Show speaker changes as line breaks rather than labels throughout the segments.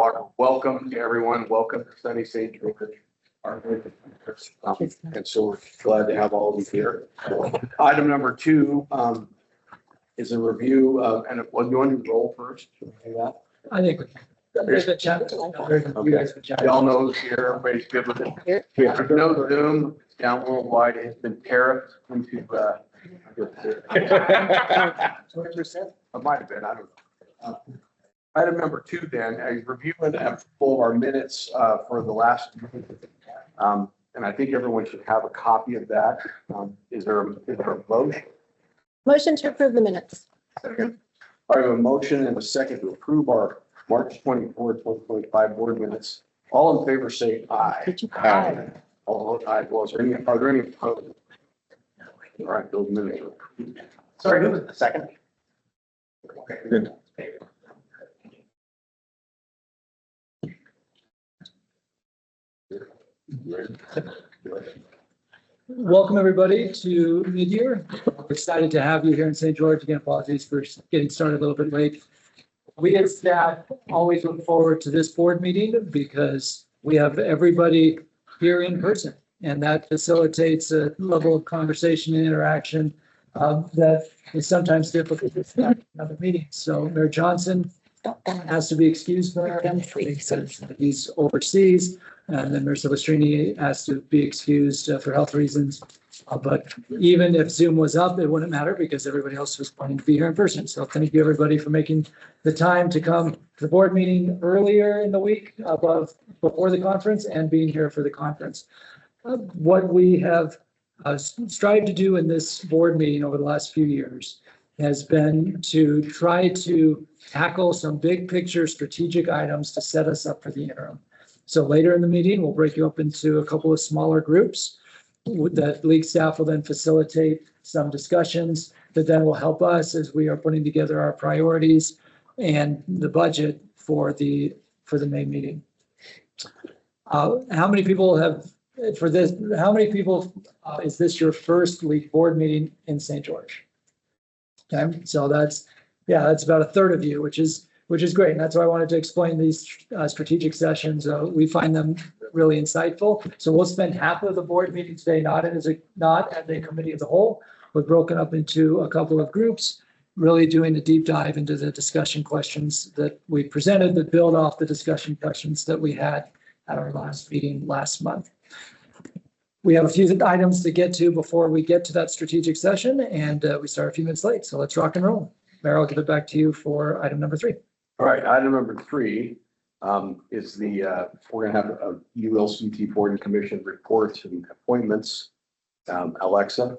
Walker. Welcome to everyone. Welcome to Sunny St. George. And so we're glad to have all of you here. Item number 2 is a review of, and what you want to roll first?
I think there's a chat.
Okay. Y'all know this here. Everybody's good with it. We have no Zoom. It's down worldwide. It's been tariffed into 20%. It might have been. I don't know. Item number 2 then, a review and approval of our minutes for the last meeting. And I think everyone should have a copy of that. Is there a motion?
Motion to approve the minutes.
Second. I have a motion and a second to approve our March 24, 2025 board minutes. All in favor say aye.
Aye.
All aye. Well, are there any opposed? All right, those minutes are approved. Sorry, who was the second? Okay, good.
Welcome, everybody, to mid-year. We're excited to have you here in St. George. Again, apologies for getting started a little bit late. We as staff always look forward to this board meeting because we have everybody here in person, and that facilitates a level of conversation and interaction that is sometimes difficult in other meetings. So Mayor Johnson has to be excused because he's overseas, and then Mayor Silvestrini has to be excused for health reasons. But even if Zoom was up, it wouldn't matter because everybody else was planning to be here in person. So thank you, everybody, for making the time to come to the board meeting earlier in the week before the conference and being here for the conference. What we have strived to do in this board meeting over the last few years has been to try to tackle some big picture strategic items to set us up for the interim. So later in the meeting, we'll break you up into a couple of smaller groups that league staff will then facilitate some discussions that then will help us as we are putting together our priorities and the budget for the May meeting. How many people have for this? How many people is this your first league board meeting in St. George? Okay, so that's about a third of you, which is great. And that's why I wanted to explain these strategic sessions. We find them really insightful. So we'll spend half of the board meeting today, not as a committee of the whole. We're broken up into a couple of groups, really doing a deep dive into the discussion questions that we presented that build off the discussion questions that we had at our last meeting last month. We have a few items to get to before we get to that strategic session, and we start a few minutes late. So let's rock and roll. Mayor, I'll give it back to you for item number 3.
All right, item number 3 is we're going to have a ULCT Board and Commission reports and appointments. Alexa.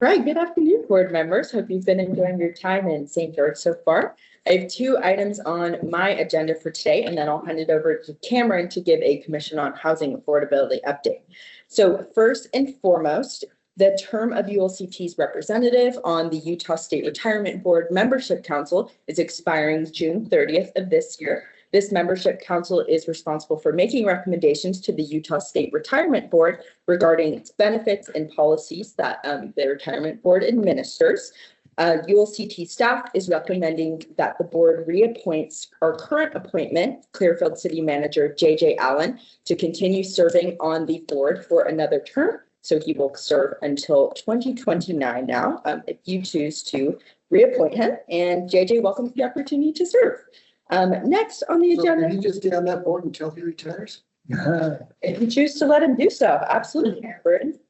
Right. Good afternoon, board members. Hope you've been enjoying your time in St. George so far. I have 2 items on my agenda for today, and then I'll hand it over to Cameron to give a Commission on Housing Affordability update. So first and foremost, the term of ULCT's representative on the Utah State Retirement Board Membership Council is expiring June 30th of this year. This membership council is responsible for making recommendations to the Utah State Retirement Board regarding its benefits and policies that the retirement board administers. ULCT staff is recommending that the board reappoints our current appointment, Clearfield City Manager JJ Allen, to continue serving on the board for another term. So he will serve until 2029 now, if you choose to reappoint him. And JJ welcomes the opportunity to serve. Next on the agenda.
Can you just stay on that board until he retires?
If you choose to let him do so, absolutely, Burton.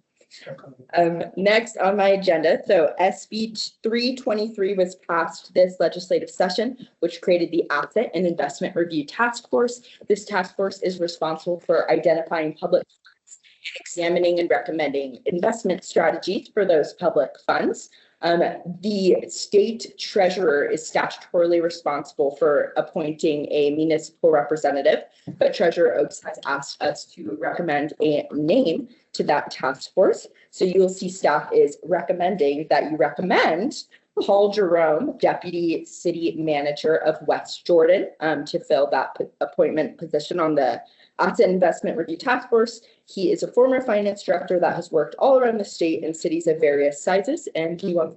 Next on my agenda, so SB 323 was passed this legislative session, which created the Asset and Investment Review Task Force. This task force is responsible for identifying public funds and examining and recommending investment strategies for those public funds. The state treasurer is statutorily responsible for appointing a municipal representative, but Treasurer Oaks has asked us to recommend a name to that task force. So you'll see staff is recommending that you recommend Paul Jerome, Deputy City Manager of West Jordan, to fill that appointment position on the Asset Investment Review Task Force. He is a former finance director that has worked all around the state in cities of various sizes. And he wants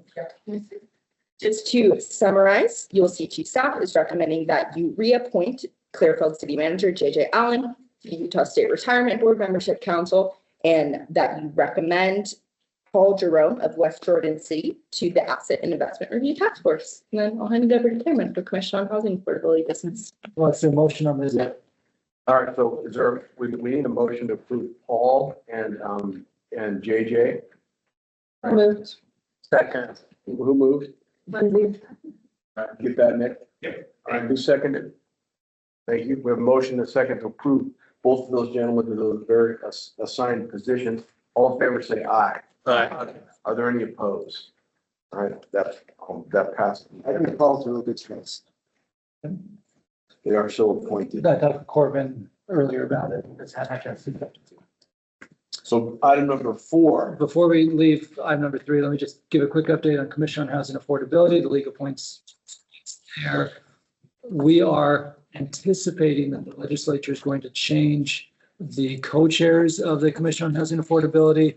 just to summarize, ULCT staff is recommending that you reappoint Clearfield City Manager JJ Allen, the Utah State Retirement Board Membership Council, and that you recommend Paul Jerome of West Jordan City to the Asset and Investment Review Task Force. And then I'll hand it over to Cameron for Commission on Housing Affordability Business.
What's the motion on this?
All right, so is there, we need a motion to approve Paul and JJ.
Moved.
Second. Who moved? Get that, Nick? Yep. All right, who seconded? Thank you. We have a motion and a second to approve both of those gentlemen to those very assigned positions. All in favor, say aye.
Aye.
Are there any opposed? All right, that passed.
I think Paul's a real good choice.
They are so appointed.
I talked to Corbin earlier about it. It's had a chance to.
So item number 4.
Before we leave item number 3, let me just give a quick update on Commission on Housing Affordability. The League appoints there. We are anticipating that the legislature is going to change the co-chairs of the Commission on Housing Affordability.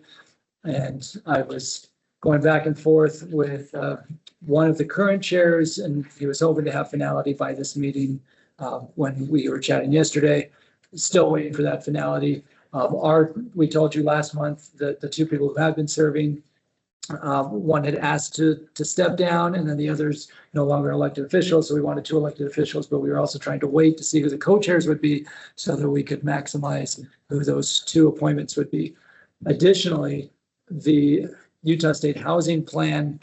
And I was going back and forth with one of the current chairs, and he was hoping to have finality by this meeting when we were chatting yesterday. Still waiting for that finality. We told you last month that the 2 people who have been serving, one had asked to step down, and then the others no longer elected officials. So we wanted 2 elected officials, but we were also trying to wait to see who the co-chairs would be so that we could maximize who those 2 appointments would be. Additionally, the Utah State Housing Plan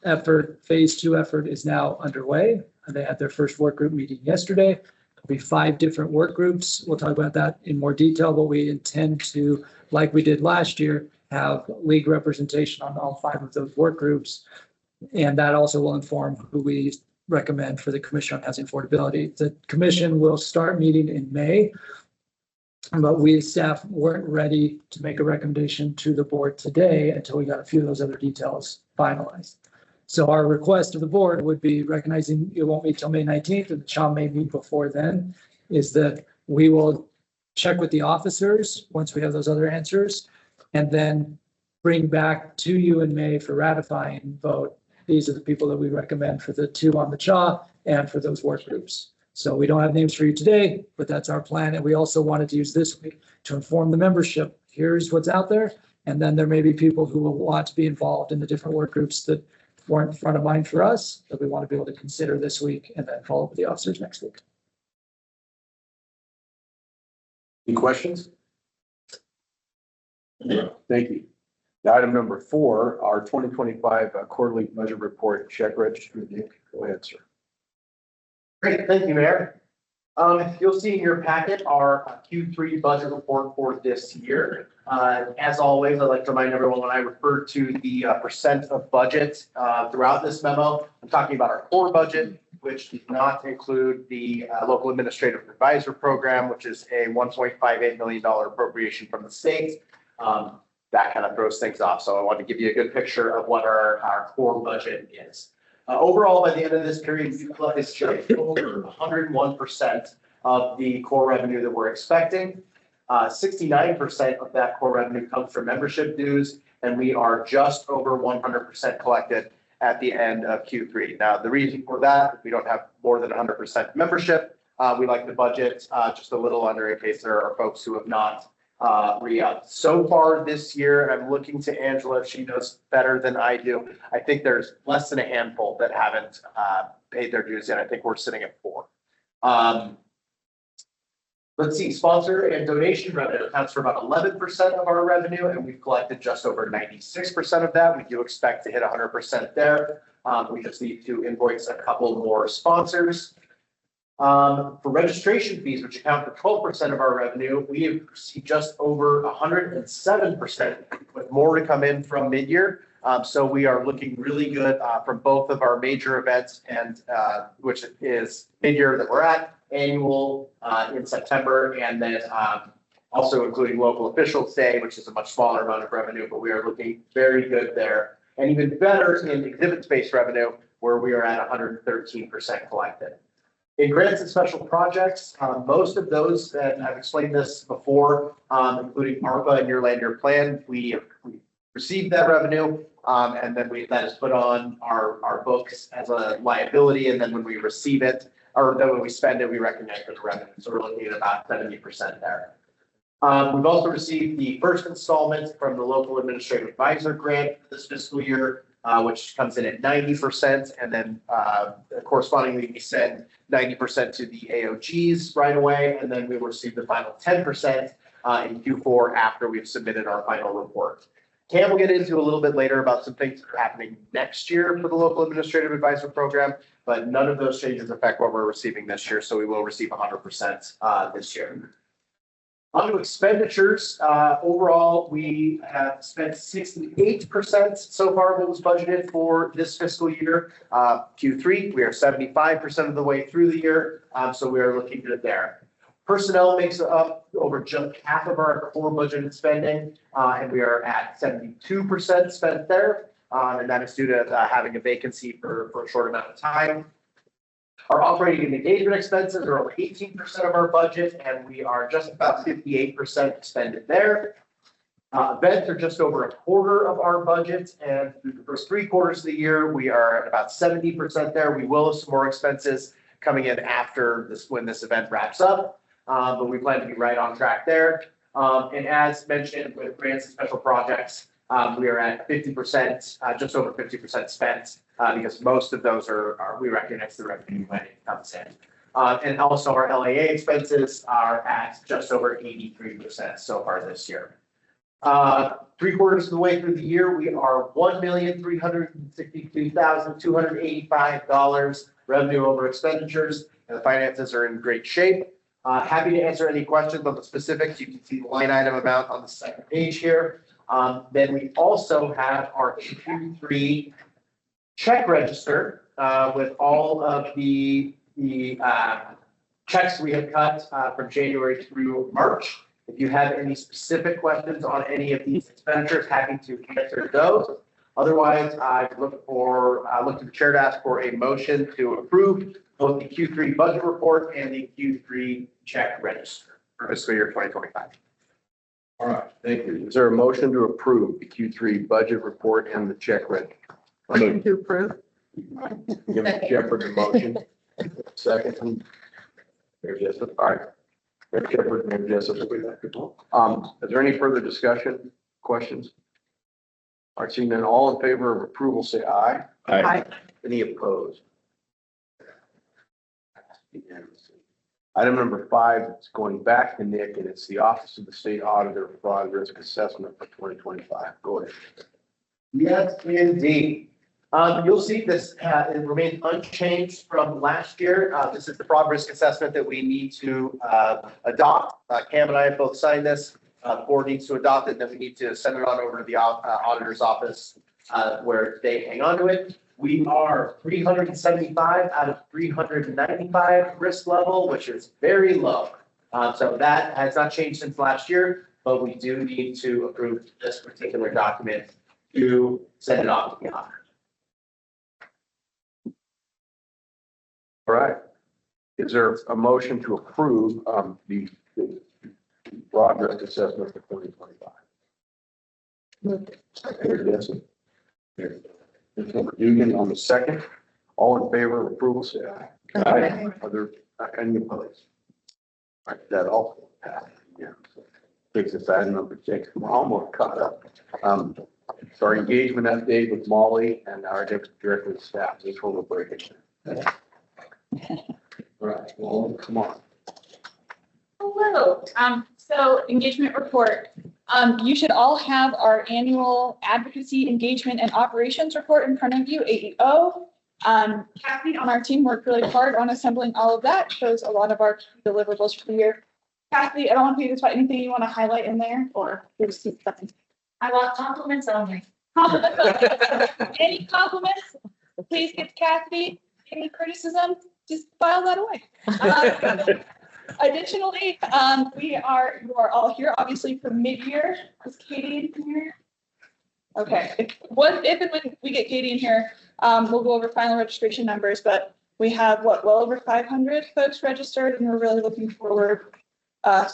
effort, phase 2 effort is now underway. They had their first work group meeting yesterday. There'll be 5 different work groups. We'll talk about that in more detail, but we intend to, like we did last year, have league representation on all 5 of those work groups. And that also will inform who we recommend for the Commission on Housing Affordability. The commission will start meeting in May, but we as staff weren't ready to make a recommendation to the board today until we got a few of those other details finalized. So our request to the board would be, recognizing it won't meet till May 19th and the CHOM may meet before then, is that we will check with the officers once we have those other answers, and then bring back to you in May for ratifying vote. These are the people that we recommend for the 2 on the CHA and for those work groups. So we don't have names for you today, but that's our plan. And we also wanted to use this week to inform the membership. Here's what's out there. And then there may be people who will want to be involved in the different work groups that weren't front of mind for us, that we want to be able to consider this week and then follow up with the officers next week.
Any questions? Thank you. Item number 4, our 2025 quarterly budget report, check register. Nick, go ahead, sir.
Great, thank you, Mayor. You'll see in your packet our Q3 budget report for this year. As always, I'd like to remind everyone when I refer to the percent of budget throughout this memo, I'm talking about our core budget, which does not include the local administrative advisor program, which is a $1.58 million appropriation from the state. That kind of throws things off. So I want to give you a good picture of what our core budget is. Overall, by the end of this period, we collected just over 101% of the core revenue that we're expecting. 69% of that core revenue comes from membership dues, and we are just over 100% collected at the end of Q3. Now, the reason for that, we don't have more than 100% membership. We like the budget just a little under in case there are folks who have not re-upped. So far this year, I'm looking to Angela if she knows better than I do. I think there's less than a handful that haven't paid their dues yet. I think we're sitting at 4. Let's see, sponsor and donation revenue accounts for about 11% of our revenue, and we've collected just over 96% of that. We do expect to hit 100% there. We just need to invoice a couple more sponsors. For registration fees, which account for 12% of our revenue, we have received just over 107%, with more to come in from mid-year. So we are looking really good from both of our major events, and which is mid-year that we're at, annual in September, and then also including Local Officials Day, which is a much smaller amount of revenue, but we are looking very good there. And even better in exhibit-based revenue, where we are at 113% collected. In grants and special projects, most of those, and I've explained this before, including ARPA and Your Land, Your Plan, we received that revenue, and then that is put on our books as a liability, and then when we receive it, or then when we spend it, we recognize the revenue. So we're looking at about 70% there. We've also received the first installment from the local administrative advisor grant this fiscal year, which comes in at 90%. And then correspondingly, we send 90% to the AOGs right away. And then we will receive the final 10% in Q4 after we've submitted our final report. Cam will get into a little bit later about some things that are happening next year for the local administrative advisor program, but none of those changes affect what we're receiving this year. So we will receive 100% this year. On to expenditures, overall, we have spent 68% so far of what was budgeted for this fiscal year. Q3, we are 75% of the way through the year, so we are looking good there. Personnel makes up over just half of our core budgeted spending, and we are at 72% spent there, and that is due to having a vacancy for a short amount of time. Our operating and engagement expenses are over 18% of our budget, and we are just about 58% expended there. Events are just over a quarter of our budget, and through the first 3 quarters of the year, we are at about 70% there. We will have some more expenses coming in after this, when this event wraps up, but we plan to be right on track there. And as mentioned with grants and special projects, we are at 50%, just over 50% spent, because most of those are we recognize the revenue when it comes in. And also our LAA expenses are at just over 83% so far this year. 3 quarters of the way through the year, we are $1,362,285 revenue over expenditures, and the finances are in great shape. Happy to answer any questions on the specifics. You can see the line item amount on the second page here. Then we also have our Q3 check register with all of the checks we have cut from January through March. If you have any specific questions on any of these expenditures, happy to answer those. Otherwise, I look to the chair to ask for a motion to approve both the Q3 budget report and the Q3 check register for fiscal year 2025.
All right, thank you. Is there a motion to approve the Q3 budget report and the check register?
Motion to approve.
Give Shepherd a motion. Second. Mayor Jessup. All right. Mayor Shepherd, Mayor Jessup. Is there any further discussion, questions? All right, seeing none, all in favor of approval, say aye.
Aye.
Any opposed? Item number 5, it's going back to Nick, and it's the Office of the State Auditor Fraud Risk Assessment for 2025. Go ahead.
Yes, indeed. You'll see this, it remains unchanged from last year. This is the fraud risk assessment that we need to adopt. Cam and I have both signed this. The board needs to adopt it, and then we need to send it on over to the auditor's office where they hang on to it. We are 375 out of 395 risk level, which is very low. So that has not changed since last year, but we do need to approve this particular document to send it off to the auditor.
All right. Is there a motion to approve the fraud risk assessment for 2025? Mayor Jessup. Member Dugan on the second. All in favor of approval, say aye.
Aye.
Are there any opposed? All right, that also passed. Yeah. Takes us to item number 6. We're almost caught up. So our engagement update with Molly and our director of staff. This one will break it. All right, well, come on.
Hello. So engagement report. You should all have our annual advocacy, engagement, and operations report in front of you, AEO. Kathy on our team worked really hard on assembling all of that. Shows a lot of our deliverables for the year. Kathy, I don't want to be about anything you want to highlight in there, or you just see something.
I want compliments only.
Compliments only. Any compliments, please give Kathy. Any criticism, just file that away. Additionally, you are all here, obviously, for mid-year. Is Katie in here? Okay. If and when we get Katie in here, we'll go over final registration numbers, but we have well over 500 folks registered, and we're really looking forward.
I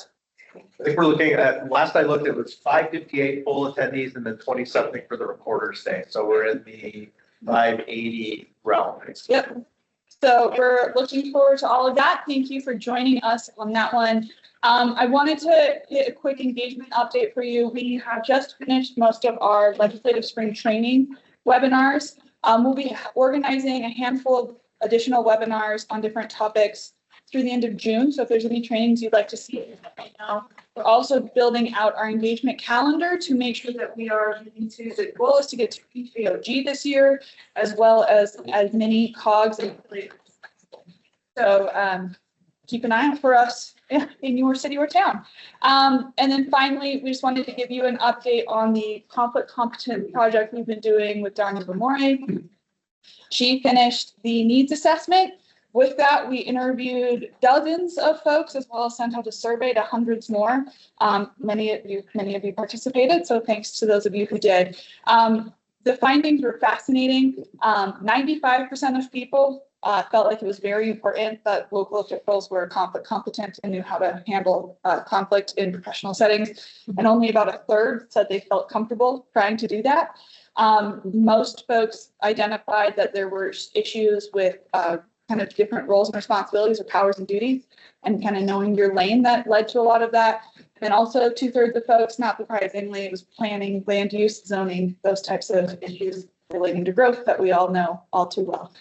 think we're looking at, last I looked, it was 558 full attendees and then 20 something for the reporter's day. So we're in the 580 realm.
Yep. So we're looking forward to all of that. Thank you for joining us on that one. I wanted to hit a quick engagement update for you. We have just finished most of our legislative spring training webinars. We'll be organizing a handful of additional webinars on different topics through the end of June. So if there's any trainings you'd like to see right now, we're also building out our engagement calendar to make sure that we are getting to, the goal is to get to PVOG this year, as well as many COGS. So keep an eye out for us in your city or town. And then finally, we just wanted to give you an update on the conflict competent project we've been doing with Danya Bamore. She finished the needs assessment. With that, we interviewed dozens of folks, as well as sent out a survey to hundreds more. Many of you participated, so thanks to those of you who did. The findings were fascinating. 95% of people felt like it was very important that local officials were conflict competent and knew how to handle conflict in professional settings. And only about a third said they felt comfortable trying to do that. Most folks identified that there were issues with kind of different roles and responsibilities or powers and duties, and kind of knowing your lane that led to a lot of that. And also 2/3 of folks, not surprisingly, it was planning, land use, zoning, those types of issues relating to growth that we all know all too well.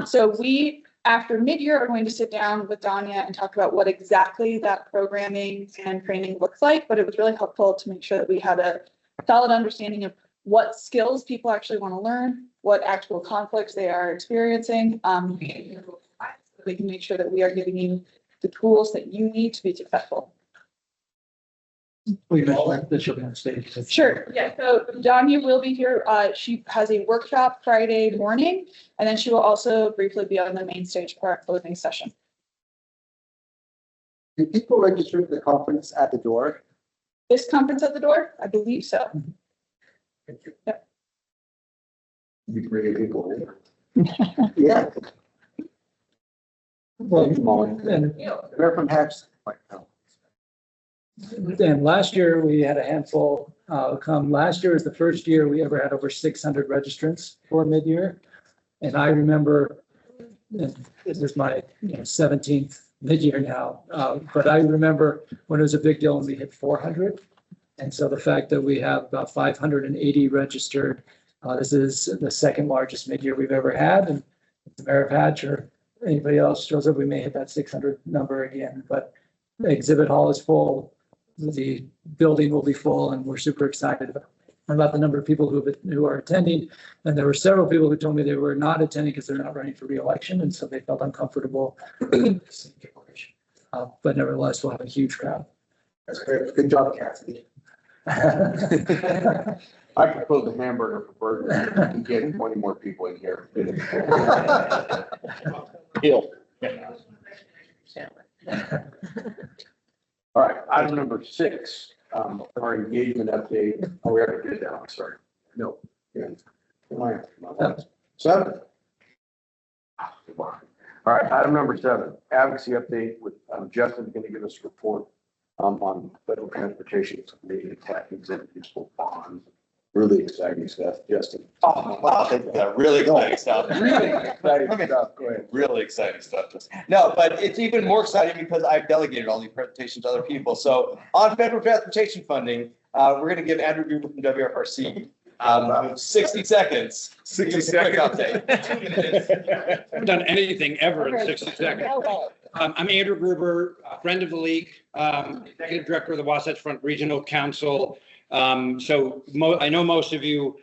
So we, after mid-year, are going to sit down with Danya and talk about what exactly that programming and training looks like. But it was really helpful to make sure that we had a solid understanding of what skills people actually want to learn, what actual conflicts they are experiencing. So we can make sure that we are giving you the tools that you need to be successful.
We mentioned that she'll be on stage.
Sure, yeah, so Danya will be here. She has a workshop Friday morning, and then she will also briefly be on the main stage for our closing session.
Do people register for the conference at the door?
This conference at the door? I believe so.
You bring people in.
Yeah,
Well, and
they're from Hatch.
And last year, we had a handful come. Last year was the first year we ever had over 600 registrants for mid-year. And I remember, and this is my 17th mid-year now, but I remember when it was a big deal when we hit 400. And so the fact that we have about 580 registered, this is the second largest mid-year we've ever had. And if the mayor of Hatch or anybody else shows up, we may hit that 600 number again. But the exhibit hall is full. The building will be full, and we're super excited about the number of people who are attending. And there were several people who told me they were not attending because they're not running for re-election, and so they felt uncomfortable. But nevertheless, we'll have a huge crowd.
That's great. Good job, Kathy.
I propose a hamburger for burger and get 20 more people in here. Deal. All right, item number 6, our engagement update. Oh, we already did that, I'm sorry. No. Yeah. 7. All right, item number 7, advocacy update with Justin's going to give us a report on federal transportation committee attacking executives for bonds. Really exciting stuff, Justin.
Oh, wow, really exciting stuff.
Really exciting stuff. Go ahead.
Really exciting stuff. No, but it's even more exciting because I've delegated all these presentations to other people. So on federal transportation funding, we're going to give Andrew Gruber from WFRC 60 seconds.
60
Quick update. 2 minutes.
I haven't done anything ever in 60 seconds. I'm Andrew Gruber, a friend of the league, executive director of the Wasatch Front Regional Council. I know most of you,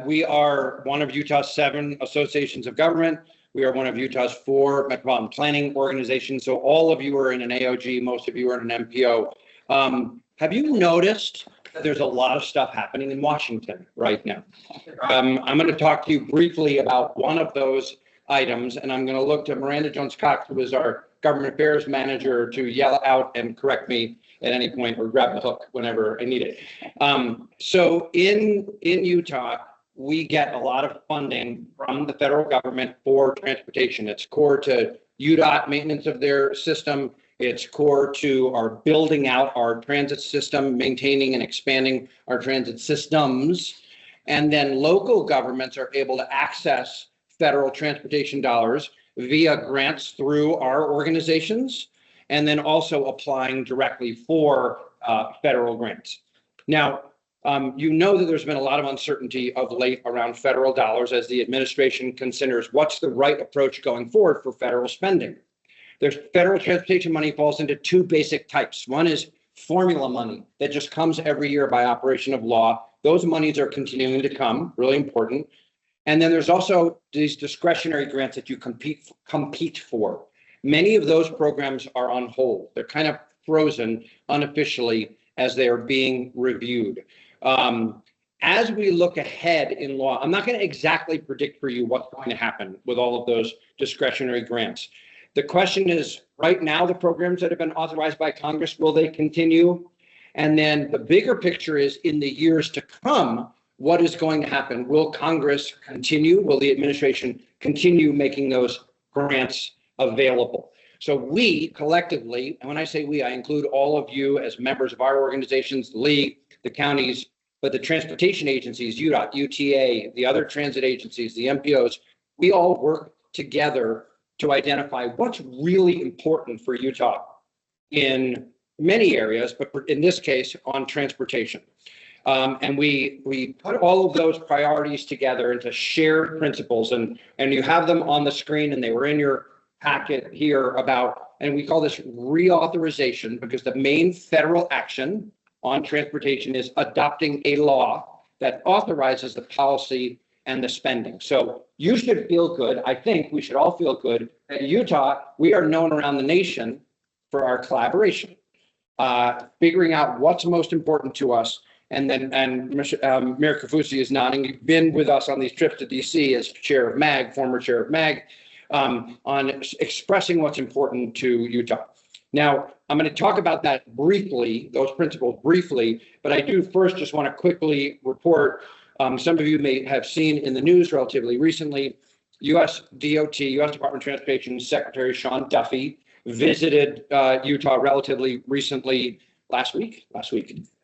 we are one of Utah's 7 associations of government. We are one of Utah's 4 metropolitan planning organizations. So all of you are in an AOG, most of you are in an MPO. Have you noticed that there's a lot of stuff happening in Washington right now? I'm going to talk to you briefly about one of those items, and I'm going to look to Miranda Jones-Cox, who is our government affairs manager, to yell out and correct me at any point or grab the hook whenever I need it. So in Utah, we get a lot of funding from the federal government for transportation. It's core to UDOT maintenance of their system. It's core to our building out our transit system, maintaining and expanding our transit systems. And then local governments are able to access federal transportation dollars. via grants through our organizations, and then also applying directly for federal grants. Now, you know that there's been a lot of uncertainty of late around federal dollars as the administration considers what's the right approach going forward for federal spending. There's federal transportation money falls into two basic types. One is formula money that just comes every year by operation of law. Those monies are continuing to come, really important. And then there's also these discretionary grants that you compete for. Many of those programs are on hold. They're kind of frozen unofficially as they are being reviewed. As we look ahead in law, I'm not going to exactly predict for you what's going to happen with all of those discretionary grants. The question is, right now, the programs that have been authorized by Congress, will they continue? And then the bigger picture is, in the years to come, what is going to happen? Will Congress continue? Will the administration continue making those grants available? So we collectively, and when I say we, I include all of you as members of our organizations, the league, the counties, but the transportation agencies, UDOT, UTA, the other transit agencies, the MPOs, we all work together to identify what's really important for Utah in many areas, but in this case, on transportation. And we put all of those priorities together into shared principles, and you have them on the screen, and they were in your packet here about, and we call this reauthorization, because the main federal action on transportation is adopting a law that authorizes the policy and the spending. So you should feel good. I think we should all feel good that Utah, we are known around the nation for our collaboration, figuring out what's most important to us. And then, Mayor Kaufusi is nodding. You've been with us on these trips to DC as chair of MAG, former chair of MAG, on expressing what's important to Utah. Now, I'm going to talk about that briefly, those principles briefly, but I do first just want to quickly report, some of you may have seen in the news relatively recently, US DOT, US Department of Transportation Secretary Sean Duffy visited Utah relatively recently, last week,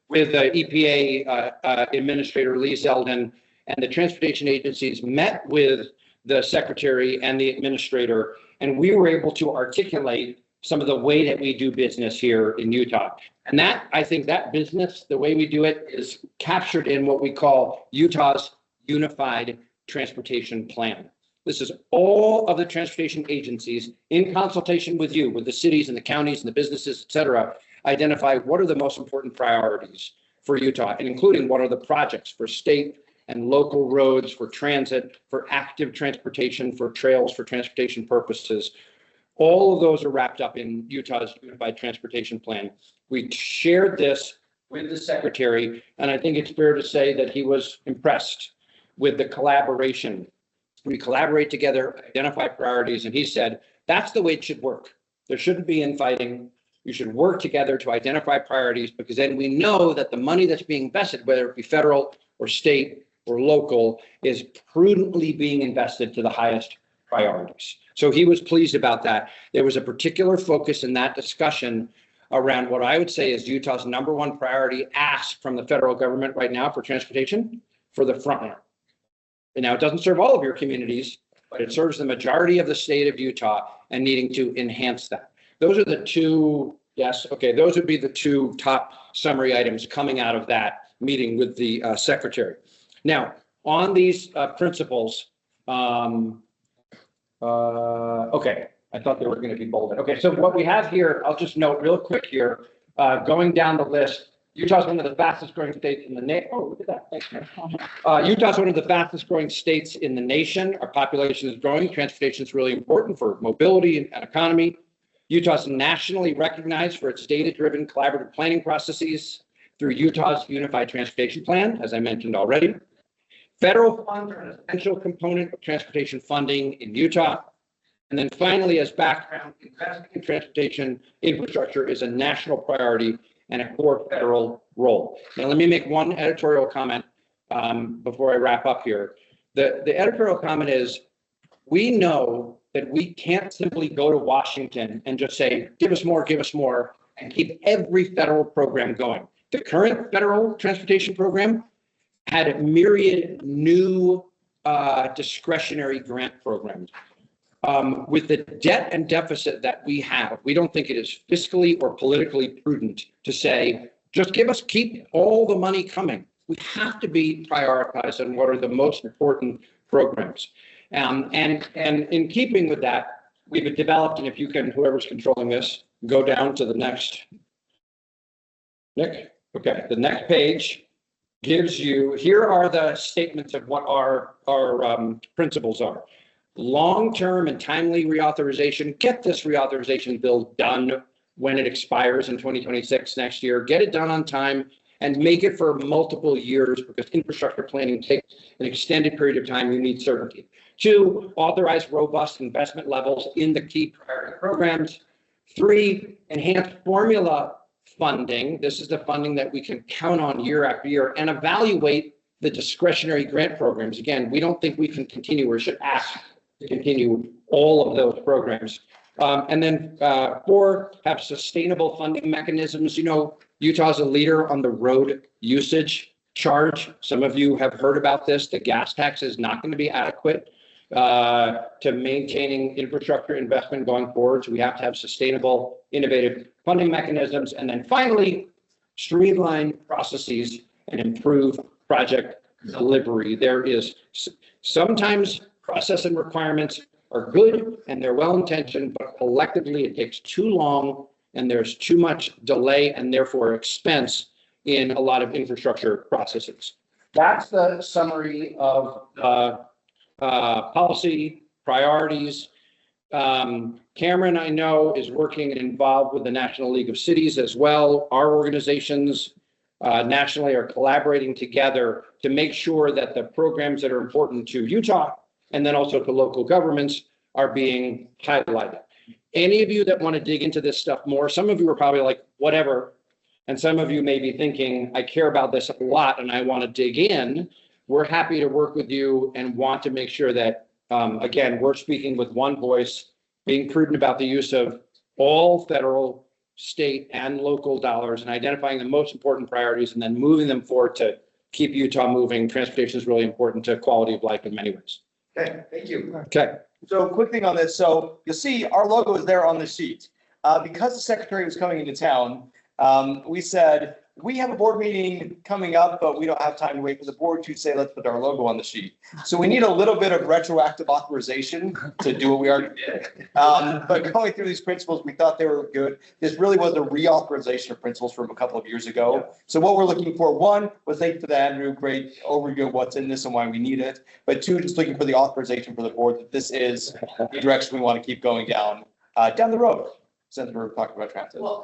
with EPA Administrator Lee Zeldin, and the transportation agencies met with the secretary and the administrator, and we were able to articulate some of the way that we do business here in Utah. And that, I think that business, the way we do it, is captured in what we call Utah's Unified Transportation Plan. This is all of the transportation agencies in consultation with you, with the cities and the counties and the businesses, et cetera, identify what are the most important priorities for Utah, and including what are the projects for state and local roads, for transit, for active transportation, for trails, for transportation purposes. All of those are wrapped up in Utah's Unified Transportation Plan. We shared this with the secretary, and I think it's fair to say that he was impressed with the collaboration. We collaborate together, identify priorities, and he said, that's the way it should work. There shouldn't be infighting. You should work together to identify priorities, because then we know that the money that's being invested, whether it be federal or state or local, is prudently being invested to the highest priorities. So he was pleased about that. There was a particular focus in that discussion around what I would say is Utah's #1 priority ask from the federal government right now for transportation, for the front runner. And now it doesn't serve all of your communities, but it serves the majority of the state of Utah, and needing to enhance that. Those are the two, yes, okay, those would be the two top summary items coming out of that meeting with the secretary. Now, on these principles, okay, I thought they were going to be bolded. Okay, so what we have here, I'll just note real quick here, going down the list, Utah's one of the fastest growing states in the nation. Oh, look at that. Thanks, man. Utah's one of the fastest growing states in the nation. Our population is growing. Transportation is really important for mobility and economy. Utah's nationally recognized for its data-driven collaborative planning processes through Utah's Unified Transportation Plan, as I mentioned already. Federal funds are an essential component of transportation funding in Utah. And then finally, as background, investing in transportation infrastructure is a national priority and a core federal role. Now, let me make one editorial comment before I wrap up here. The editorial comment is, we know that we can't simply go to Washington and just say, give us more, and keep every federal program going. The current federal transportation program had a myriad new discretionary grant programs. With the debt and deficit that we have, we don't think it is fiscally or politically prudent to say, just keep all the money coming. We have to be prioritized on what are the most important programs. And in keeping with that, we've developed, and if you can, whoever's controlling this, go down to the next. Nick, okay, the next page gives you, here are the statements of what our principles are. Long-term and timely reauthorization, get this reauthorization bill done when it expires in 2026 next year, get it done on time and make it for multiple years because infrastructure planning takes an extended period of time. You need certainty. 2, authorize robust investment levels in the key priority programs. 3, enhance formula funding. This is the funding that we can count on year after year and evaluate the discretionary grant programs. Again, we don't think we can continue or should ask to continue all of those programs. And then 4, have sustainable funding mechanisms. You know, Utah's a leader on the road usage charge. Some of you have heard about this. The gas tax is not going to be adequate to maintaining infrastructure investment going forward. So we have to have sustainable, innovative funding mechanisms. And then finally, streamline processes and improve project delivery. There is sometimes process and requirements are good and they're well-intentioned, but collectively it takes too long and there's too much delay and therefore expense in a lot of infrastructure processes. That's the summary of policy priorities. Cameron, I know, is working and involved with the National League of Cities as well. Our organizations nationally are collaborating together to make sure that the programs that are important to Utah and then also to local governments are being highlighted. Any of you that want to dig into this stuff more, some of you are probably like, whatever. And some of you may be thinking, I care about this a lot and I want to dig in. We're happy to work with you and want to make sure that, again, we're speaking with one voice, being prudent about the use of all federal, state, and local dollars and identifying the most important priorities and then moving them forward to keep Utah moving. Transportation is really important to quality of life in many ways.
Okay, thank you.
Okay.
So quick thing on this. So you'll see our logo is there on the sheet. Because the secretary was coming into town, we said, we have a board meeting coming up, but we don't have time to wait for the board to say, let's put our logo on the sheet. So we need a little bit of retroactive authorization to do what we already did. But going through these principles, we thought they were good. This really was a reauthorization of principles from a couple of years ago. So what we're looking for, 1, was thank you for that, Andrew, great overview of what's in this and why we need it. But 2, just looking for the authorization for the board that this is the direction we want to keep going down the road. Since we're talking about transit.
Well,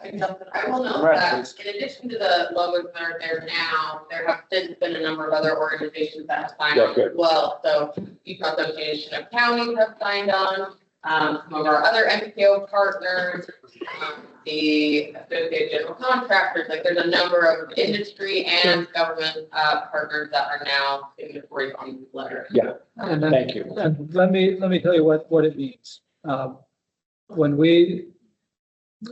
I will note that in addition to the logos that are there now, there have since been a number of other organizations that have signed on as well. So Utah Association of Counties have signed on, some of our other MPO partners, the Associated General Contractors, like there's a number of industry and government partners that are now signatories on this letter.
Yeah,
And then,
thank you.
and let me tell you what it means.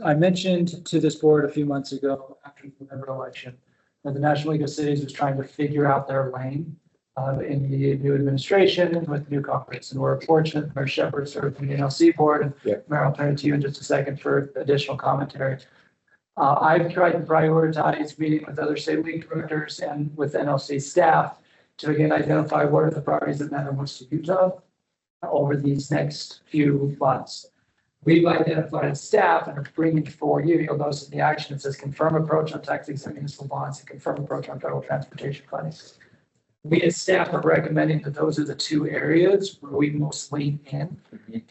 I mentioned to this board a few months ago after the November election that the National League of Cities was trying to figure out their lane in the new administration and with the new Congress. And we're fortunate, Mayor Shepherd served on the NLC board. And Mayor, I'll turn it to you in just a second for additional commentary. I've tried to prioritize meeting with other state league directors and with NLC staff to again identify what are the priorities that matter most to Utah over these next few months. We've identified staff and are bringing for you, you'll notice in the action, it says confirm approach on tax exempt municipal bonds and confirm approach on federal transportation funding. We as staff are recommending that those are the 2 areas where we most lean in,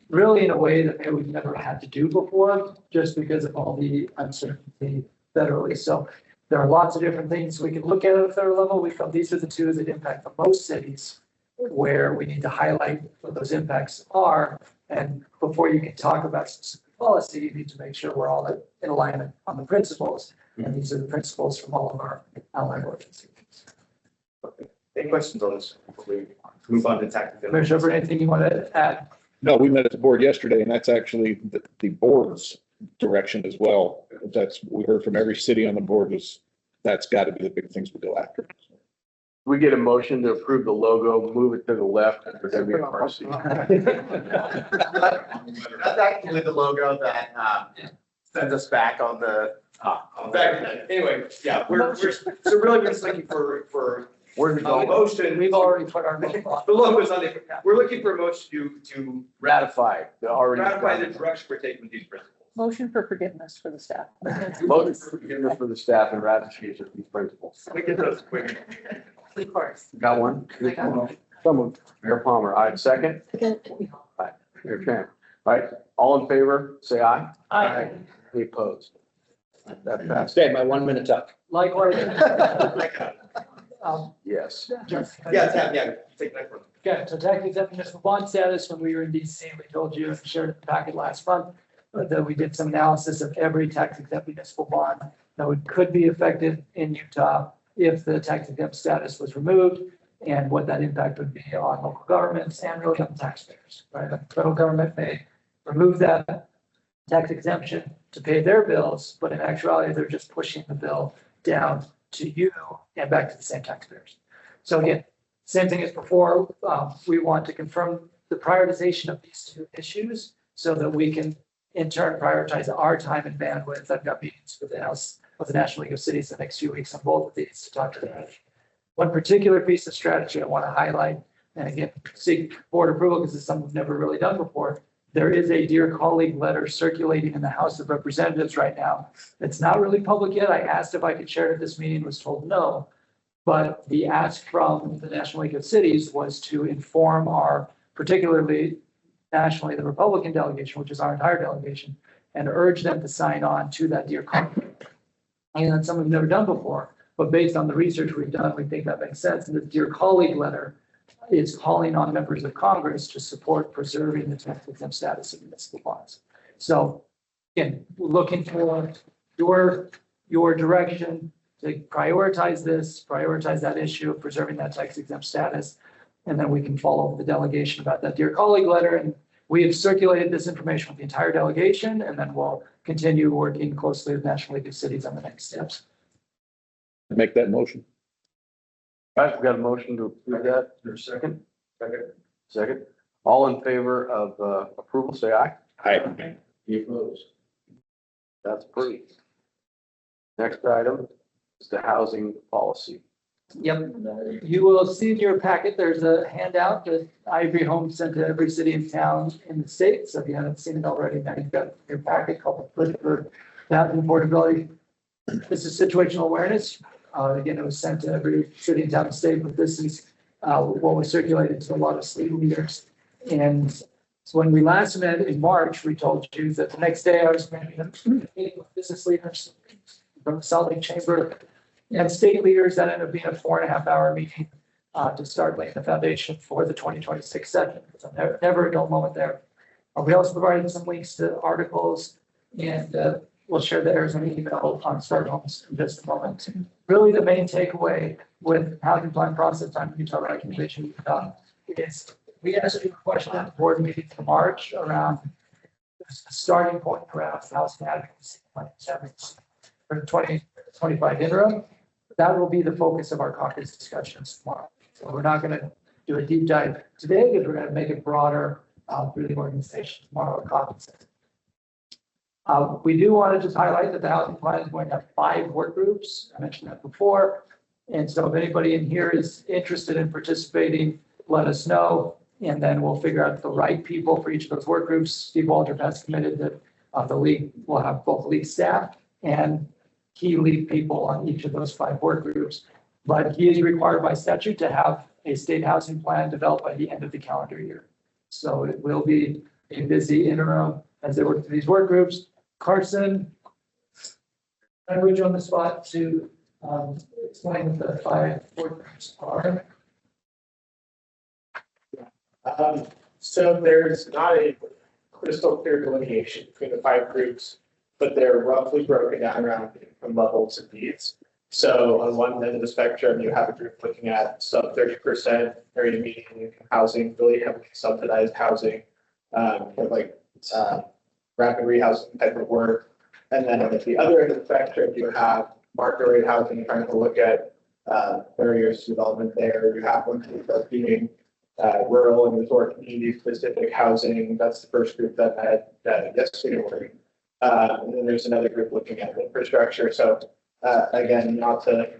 really in a way that maybe we've never had to do before, just because of all the uncertainty federally. So there are lots of different things we can look at a federal level. We felt these are the 2 that impact the most cities where we need to highlight what those impacts are. And before you can talk about specific policy, you need to make sure we're all in alignment on the principles. And these are the principles from all of our allied organizations.
Any questions on this before we move on to tax?
Mayor Shepherd, anything you want to add?
No, we met at the board yesterday, and that's actually the board's direction as well. That's, we heard from every city on the board, was that's got to be the big things we go after.
We get a motion to approve the logo, move it to the left for WFRC.
That's actually the logo that, sends us back on the, anyway, yeah, we're so really just looking for
Where's it
a
going?
motion.
We've already put our logo on.
The logo's on it. We're looking for a motion to
Ratify the already.
ratify the direction we're taking with these principles.
Motion for forgiveness for the staff.
Motion for forgiveness for the staff and ratification of these principles.
We get those quick.
Of course.
Got one? Someone, Mayor Palmer, aye. Second?
Okay.
Aye. Mayor Tran. All right, all in favor, say aye.
Aye.
Any opposed? That passed.
Okay, my 1 minute's up.
Likewise.
Yes.
Yeah, take that one.
Okay, so tax exempt municipal bond status, when we were in DC, we told you and shared the packet last month that we did some analysis of every tax exempt municipal bond that could be affected in Utah if the tax exempt status was removed, and what that impact would be on local governments and really on taxpayers, right? The federal government may remove that tax exemption to pay their bills, but in actuality, they're just pushing the bill down to you and back to the same taxpayers. So again, same thing as before, we want to confirm the prioritization of these two issues so that we can in turn prioritize our time and bandwidth. I've got meetings with the House of the National League of Cities the next few weeks on both of these to talk to them. One particular piece of strategy I want to highlight, and again, seek board approval because it's something we've never really done before. There is a dear colleague letter circulating in the House of Representatives right now. It's not really public yet. I asked if I could share it at this meeting, was told no. But the ask from the National League of Cities was to inform our, particularly nationally, the Republican delegation, which is our entire delegation, and urge them to sign on to that dear colleague. And that's something we've never done before, but based on the research we've done, we think that makes sense. And the dear colleague letter is calling on members of Congress to support preserving the tax exempt status of municipal bonds. So again, looking for your direction to prioritize this, prioritize that issue of preserving that tax exempt status. And then we can follow up with the delegation about that dear colleague letter. And we have circulated this information with the entire delegation, and then we'll continue working closely with National League of Cities on the next steps.
Make that motion.
All right, we've got a motion to approve that. Is there a second? Second. All in favor of approval, say aye.
Aye.
Any opposed? That's approved. Next item is the housing policy.
Yep, you will see in your packet, there's a handout that Ivory Home sent to every city and town in the state. So if you haven't seen it already, now you've got your packet called for housing affordability. This is situational awareness. Again, it was sent to every city and town in the state, but this is what was circulated to a lot of state leaders. And so when we last met in March, we told you that the next day I was going to be meeting with business leaders from the Salt Lake Chamber and state leaders. That ended up being a 4.5-hour meeting to start laying the foundation for the 2026 session. So never a dull moment there. We also provided some links to articles, and we'll share the Arizona email on Start Homes in just a moment. Really, the main takeaway with housing plan process time Utah recommendation is we asked you a question at the board meeting in March around the starting point around housing advocacy for the 2025 interim. That will be the focus of our caucus discussions tomorrow. So we're not going to do a deep dive today because we're going to make it broader through the organization tomorrow at caucus. We do want to just highlight that the housing plan is going to have 5 work groups. I mentioned that before. And so if anybody in here is interested in participating, let us know. And then we'll figure out the right people for each of those work groups. Steve Waldrop has committed that the league will have both league staff and key lead people on each of those 5 work groups. But he is required by statute to have a state housing plan developed by the end of the calendar year. So it will be a busy interim as they work through these work groups. Carson, I put you on the spot to explain what the 5 work groups are.
So there's not a crystal clear delineation between the 5 groups, but they're roughly broken down around income levels and needs. So on one end of the spectrum, you have a group looking at sub 30% area median income housing, really heavily subsidized housing, rapid rehousing type of work. And then at the other end of the spectrum, you have market rate housing trying to look at barriers to development there. You have one group that's being rural and resort community specific housing. That's the first group that had yesterday morning. And then there's another group looking at infrastructure. So again, not to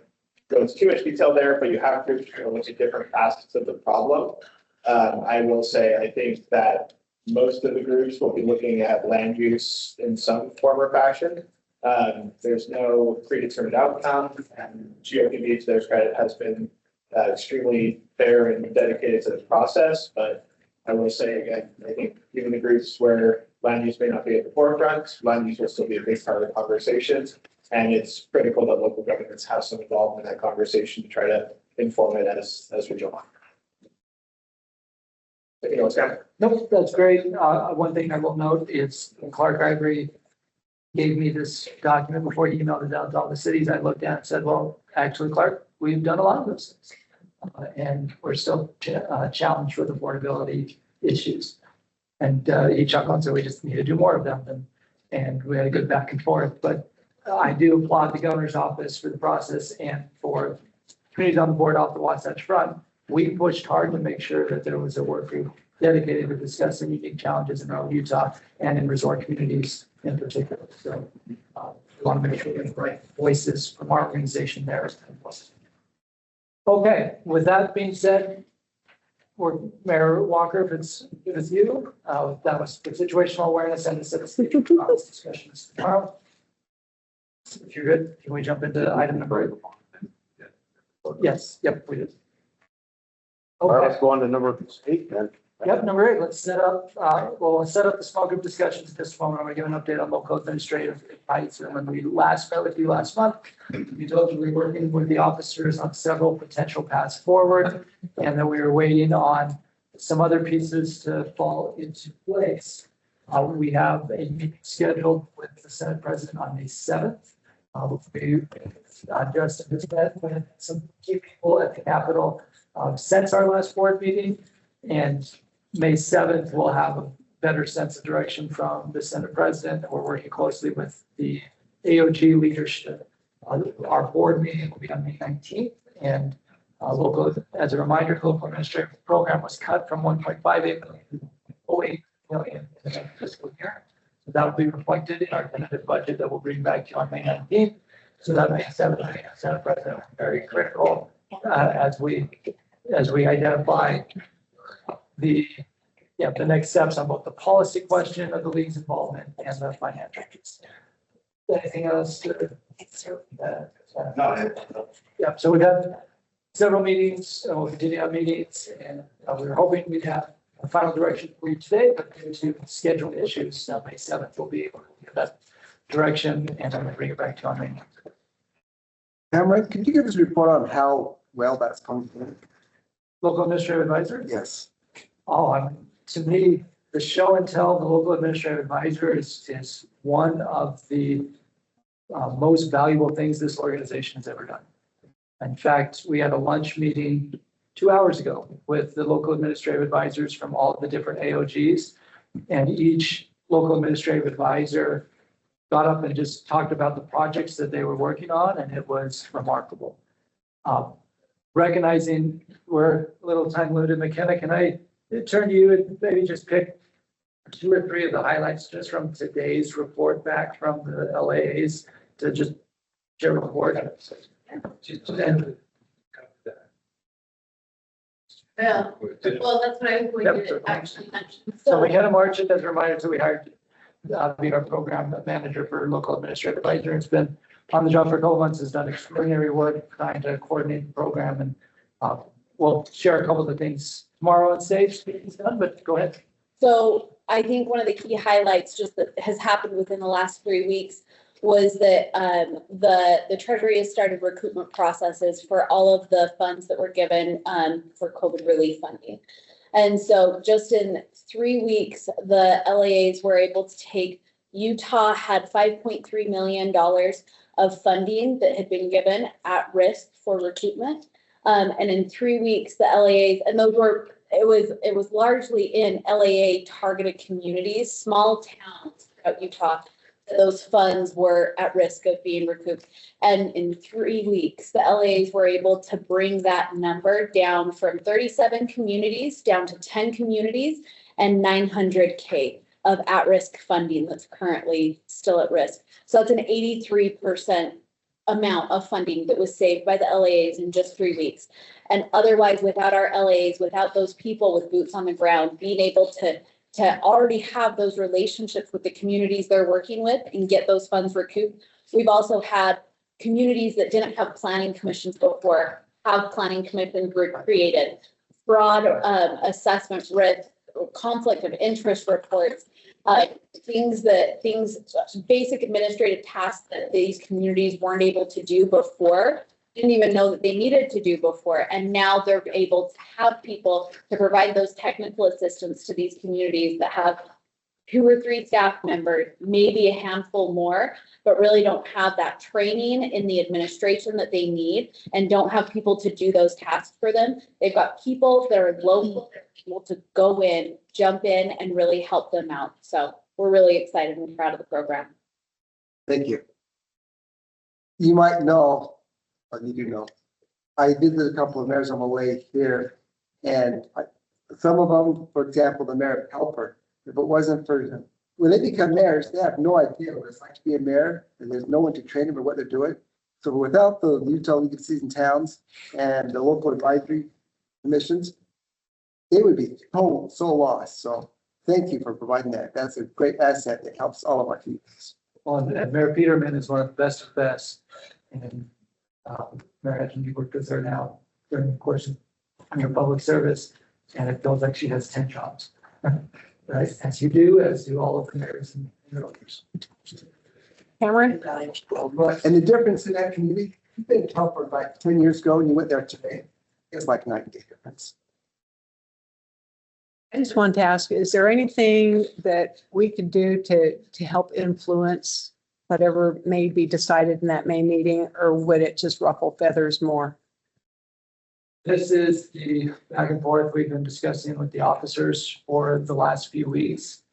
go into too much detail there, but you have groups trying to look at different facets of the problem. I will say, I think that most of the groups will be looking at land use in some form or fashion. There's no predetermined outcome, and GOPB, to their credit, has been extremely fair and dedicated to this process. But I will say again, I think even the groups where land use may not be at the forefront, land use will still be a big part of the conversation. And it's critical that local governments have some involvement in that conversation to try to inform it as we go on. You know, Sam?
Nope, that's great. One thing I will note is Clark Ivory gave me this document before he emailed it out to all the cities. I looked at it and said, well, actually, Clark, we've done a lot of those things. And we're still challenged with affordability issues. And he chuckled and said, we just need to do more of them. And we had a good back and forth. But I do applaud the governor's office for the process and for communities on the board off the Wasatch Front. We pushed hard to make sure that there was a work group dedicated to discussing unique challenges in rural Utah and in resort communities in particular. So we want to make sure we have the right voices from our organization there. Okay, with that being said, Mayor Walker, if it's good with you, that was for situational awareness and the citizen discussions tomorrow. If you're good, can we jump into item number 8? Yes, yep, we did.
All right,
Okay,
let's go on to number 8 then.
yep, number 8, let's set up, let's set up the small group discussions at this moment. I'm gonna give an update on local administrative advice. And when we last met with you last month, we told you we were working with the officers on several potential paths forward, and that we were waiting on some other pieces to fall into place. We have a meeting scheduled with the Senate President on May 7th. We just met with some key people at the Capitol since our last board meeting, and May 7th, we'll have a better sense of direction from the Senate President. We're working closely with the AOG leadership. Our board meeting will be on May 19th, and local, as a reminder, the local administrative program was cut from 1.58 million to 0.8 million in the next fiscal year. So that will be reflected in our tentative budget that we'll bring back to you on May 19th. So that May 7th, Senate President, very critical as we identify the next steps on both the policy question of the league's involvement and the financial piece. Anything else? Yeah, so we've had several meetings, we'll continue to have meetings, and we were hoping we'd have a final direction for you today, but due to schedule issues, May 7th, we'll be able to give that direction, and I'm going to bring it back to you on May 9th.
Cameron, could you give us a report on how well that's coming through?
Local administrative advisor?
Yes.
Oh, to me, the show and tell, the local administrative advisor is one of the most valuable things this organization has ever done. In fact, we had a lunch meeting 2 hours ago with the local administrative advisors from all of the different AOGs, and each local administrative advisor got up and just talked about the projects that they were working on, and it was remarkable. Recognizing we're a little time limited, McKenna, can I turn to you and maybe just pick 2 or 3 of the highlights just from today's report back from the LAAs to just share with the board?
Yeah, well, that's what I was going to actually mention.
So McKenna Marchand, as a reminder, so we hired be our program manager for local administrative advisor. It's been on the job for a couple months, has done extraordinary work trying to coordinate the program, and we'll share a couple of the things tomorrow on stage. It's done, but go ahead.
So I think one of the key highlights just that has happened within the last 3 weeks was that the Treasury has started recoupment processes for all of the funds that were given for COVID relief funding. And so just in 3 weeks, the LAAs were able to take, Utah had $5.3 million of funding that had been given at risk for recoupment. And in 3 weeks, the LAAs, and those were, it was largely in LAA targeted communities, small towns throughout Utah. those funds were at risk of being recouped. And in 3 weeks, the LAs were able to bring that number down from 37 communities down to 10 communities and 900K of at-risk funding that's currently still at risk. So that's an 83% amount of funding that was saved by the LAs in just 3 weeks. And otherwise, without our LAs, without those people with boots on the ground, being able to already have those relationships with the communities they're working with and get those funds recouped. We've also had communities that didn't have planning commissions before, have planning commissions created, fraud assessment risk, conflict of interest reports, basic administrative tasks that these communities weren't able to do before, didn't even know that they needed to do before. And now they're able to have people to provide those technical assistance to these communities that have 2 or 3 staff members, maybe a handful more, but really don't have that training in the administration that they need and don't have people to do those tasks for them. They've got people that are local, able to go in, jump in, and really help them out. So we're really excited and proud of the program.
Thank you. You might know, or you do know, I visited a couple of mayors on my way here, and some of them, for example, the mayor of Helper, if it wasn't for them, when they become mayors, they have no idea what it's like to be a mayor, and there's no one to train them or what they're doing. So without the Utah League of Cities and Towns and the local advisory commissions, they would be so lost. So thank you for providing that. That's a great asset that helps all of our communities.
Well, and Mayor Peterman is one of the best of best. And Mayor Hedgen, you worked with her now during the course of your public service, and it feels like she has 10 jobs. Right, as you do, as do all of the mayors and your others.
Cameron?
And the difference in that community, you've been in Telford like 10 years ago and you went there today. It's like night and day difference.
I just wanted to ask, is there anything that we could do to help influence whatever may be decided in that May meeting, or would it just ruffle feathers more?
This is the back and forth we've been discussing with the officers for the last few weeks.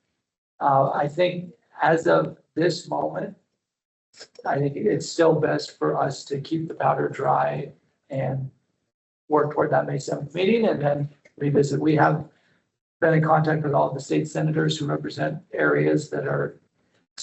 I think as of this moment, I think it's still best for us to keep the powder dry and work toward that May 7th meeting and then revisit. We have been in contact with all of the state senators who represent areas that are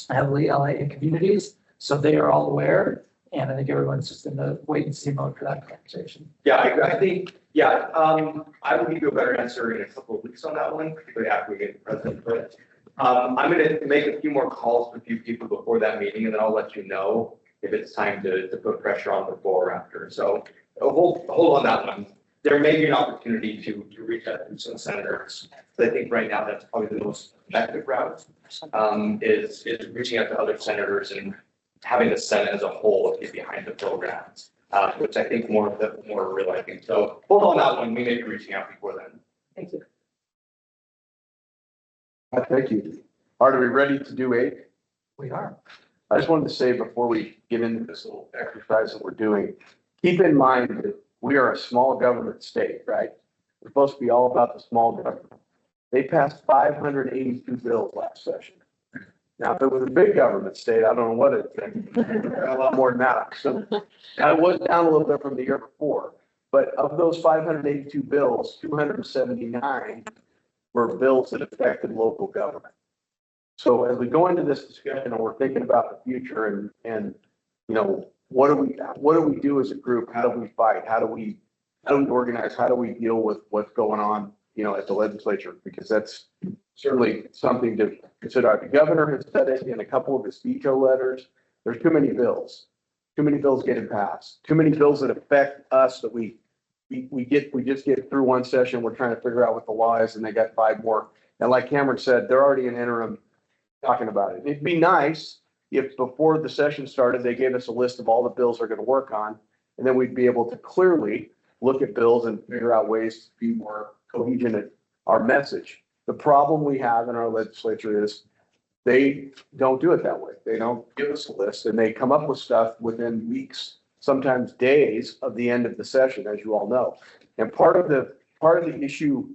heavily LA communities, so they are all aware. And I think everyone's just in the wait and see mode for that conversation.
Yeah, I think, I will give you a better answer in a couple of weeks on that one, particularly after we get the president. But I'm going to make a few more calls with a few people before that meeting, and then I'll let you know if it's time to put pressure on before or after. So hold on that one. There may be an opportunity to reach out to some senators. But I think right now that's probably the most effective route, is reaching out to other senators and having the Senate as a whole get behind the programs, which I think more realizing. So hold on that one. We may be reaching out before then.
Thank you.
Thank you. Are we ready to do 8?
We are.
I just wanted to say before we get into this little exercise that we're doing, keep in mind that we are a small government state, right? We're supposed to be all about the small government. They passed 582 bills last session. Now, if it was a big government state, I don't know what it'd think. A lot more than that. So I was down a little bit from the year before, but of those 582 bills, 279 were bills that affected local government. So as we go into this discussion and we're thinking about the future and you know, what do we do as a group? How do we fight? How do we organize? How do we deal with what's going on, you know, at the legislature? Because that's certainly something to consider. The governor has said it in a couple of his veto letters. There's too many bills getting passed, too many bills that affect us that we just get through one session. We're trying to figure out what the law is and they got 5 more. And like Cameron said, they're already in interim talking about it. It'd be nice if before the session started, they gave us a list of all the bills they're going to work on, and then we'd be able to clearly look at bills and figure out ways to be more coherent in our message. The problem we have in our legislature is they don't do it that way. They don't give us a list, and they come up with stuff within weeks, sometimes days of the end of the session, as you all know. And part of the issue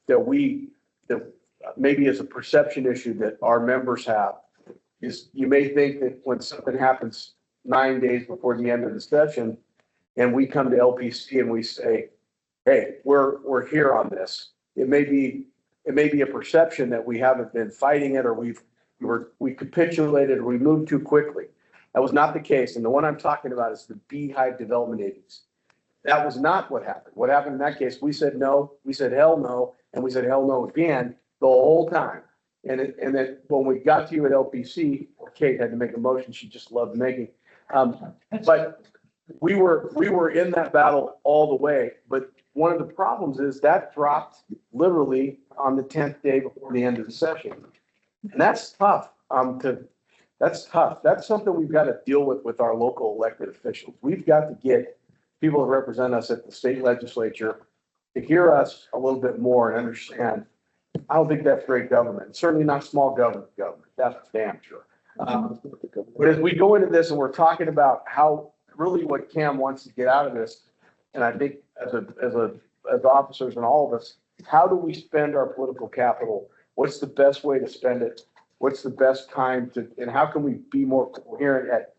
that maybe is a perception issue that our members have is you may think that when something happens 9 days before the end of the session, and we come to LPC and we say, hey, we're here on this. It may be a perception that we haven't been fighting it, or we capitulated, or we moved too quickly. That was not the case. And the one I'm talking about is the Beehive Development Agency. That was not what happened. What happened in that case, we said no, we said hell no, and we said hell no again the whole time. And then when we got to you at LPC, Kate had to make a motion she just loved making. But we were in that battle all the way. But one of the problems is that dropped literally on the 10th day before the end of the session. And that's tough. That's tough. That's something we've got to deal with our local elected officials. We've got to get people that represent us at the state legislature to hear us a little bit more and understand. I don't think that's great government. Certainly not small government. That's damn sure. But as we go into this and we're talking about how really what Cam wants to get out of this, and I think as officers and all of us, how do we spend our political capital? What's the best way to spend it? What's the best time to, and how can we be more coherent at,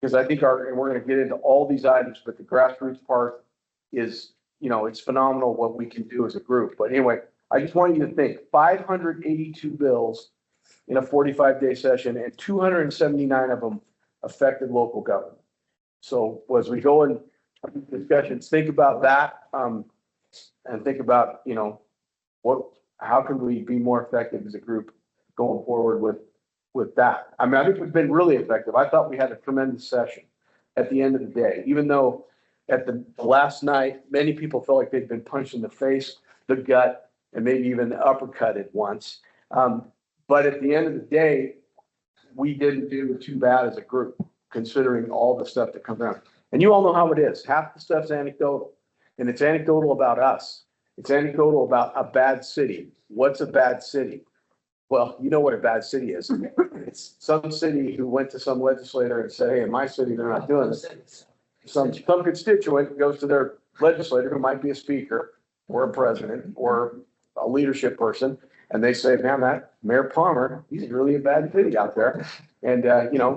because I think and we're going to get into all these items, but the grassroots part is, it's phenomenal what we can do as a group. But anyway, I just want you to think 582 bills in a 45-day session, and 279 of them affected local government. So as we go in discussions, think about that, and think about, how can we be more effective as a group going forward with that. I mean, I think we've been really effective. I thought we had a tremendous session at the end of the day, even though at the last night, many people felt like they'd been punched in the face, the gut, and maybe even uppercutted once. But at the end of the day, we didn't do too bad as a group, considering all the stuff that comes around. And you all know how it is. Half the stuff's anecdotal, and it's anecdotal about us. It's anecdotal about a bad city. What's a bad city? Well, you know what a bad city is. It's some city who went to some legislator and said, hey, in my city, they're not doing this. Some constituent goes to their legislator, who might be a speaker or a president or a leadership person, and they say, man, that Mayor Palmer, he's really a bad city out there. And,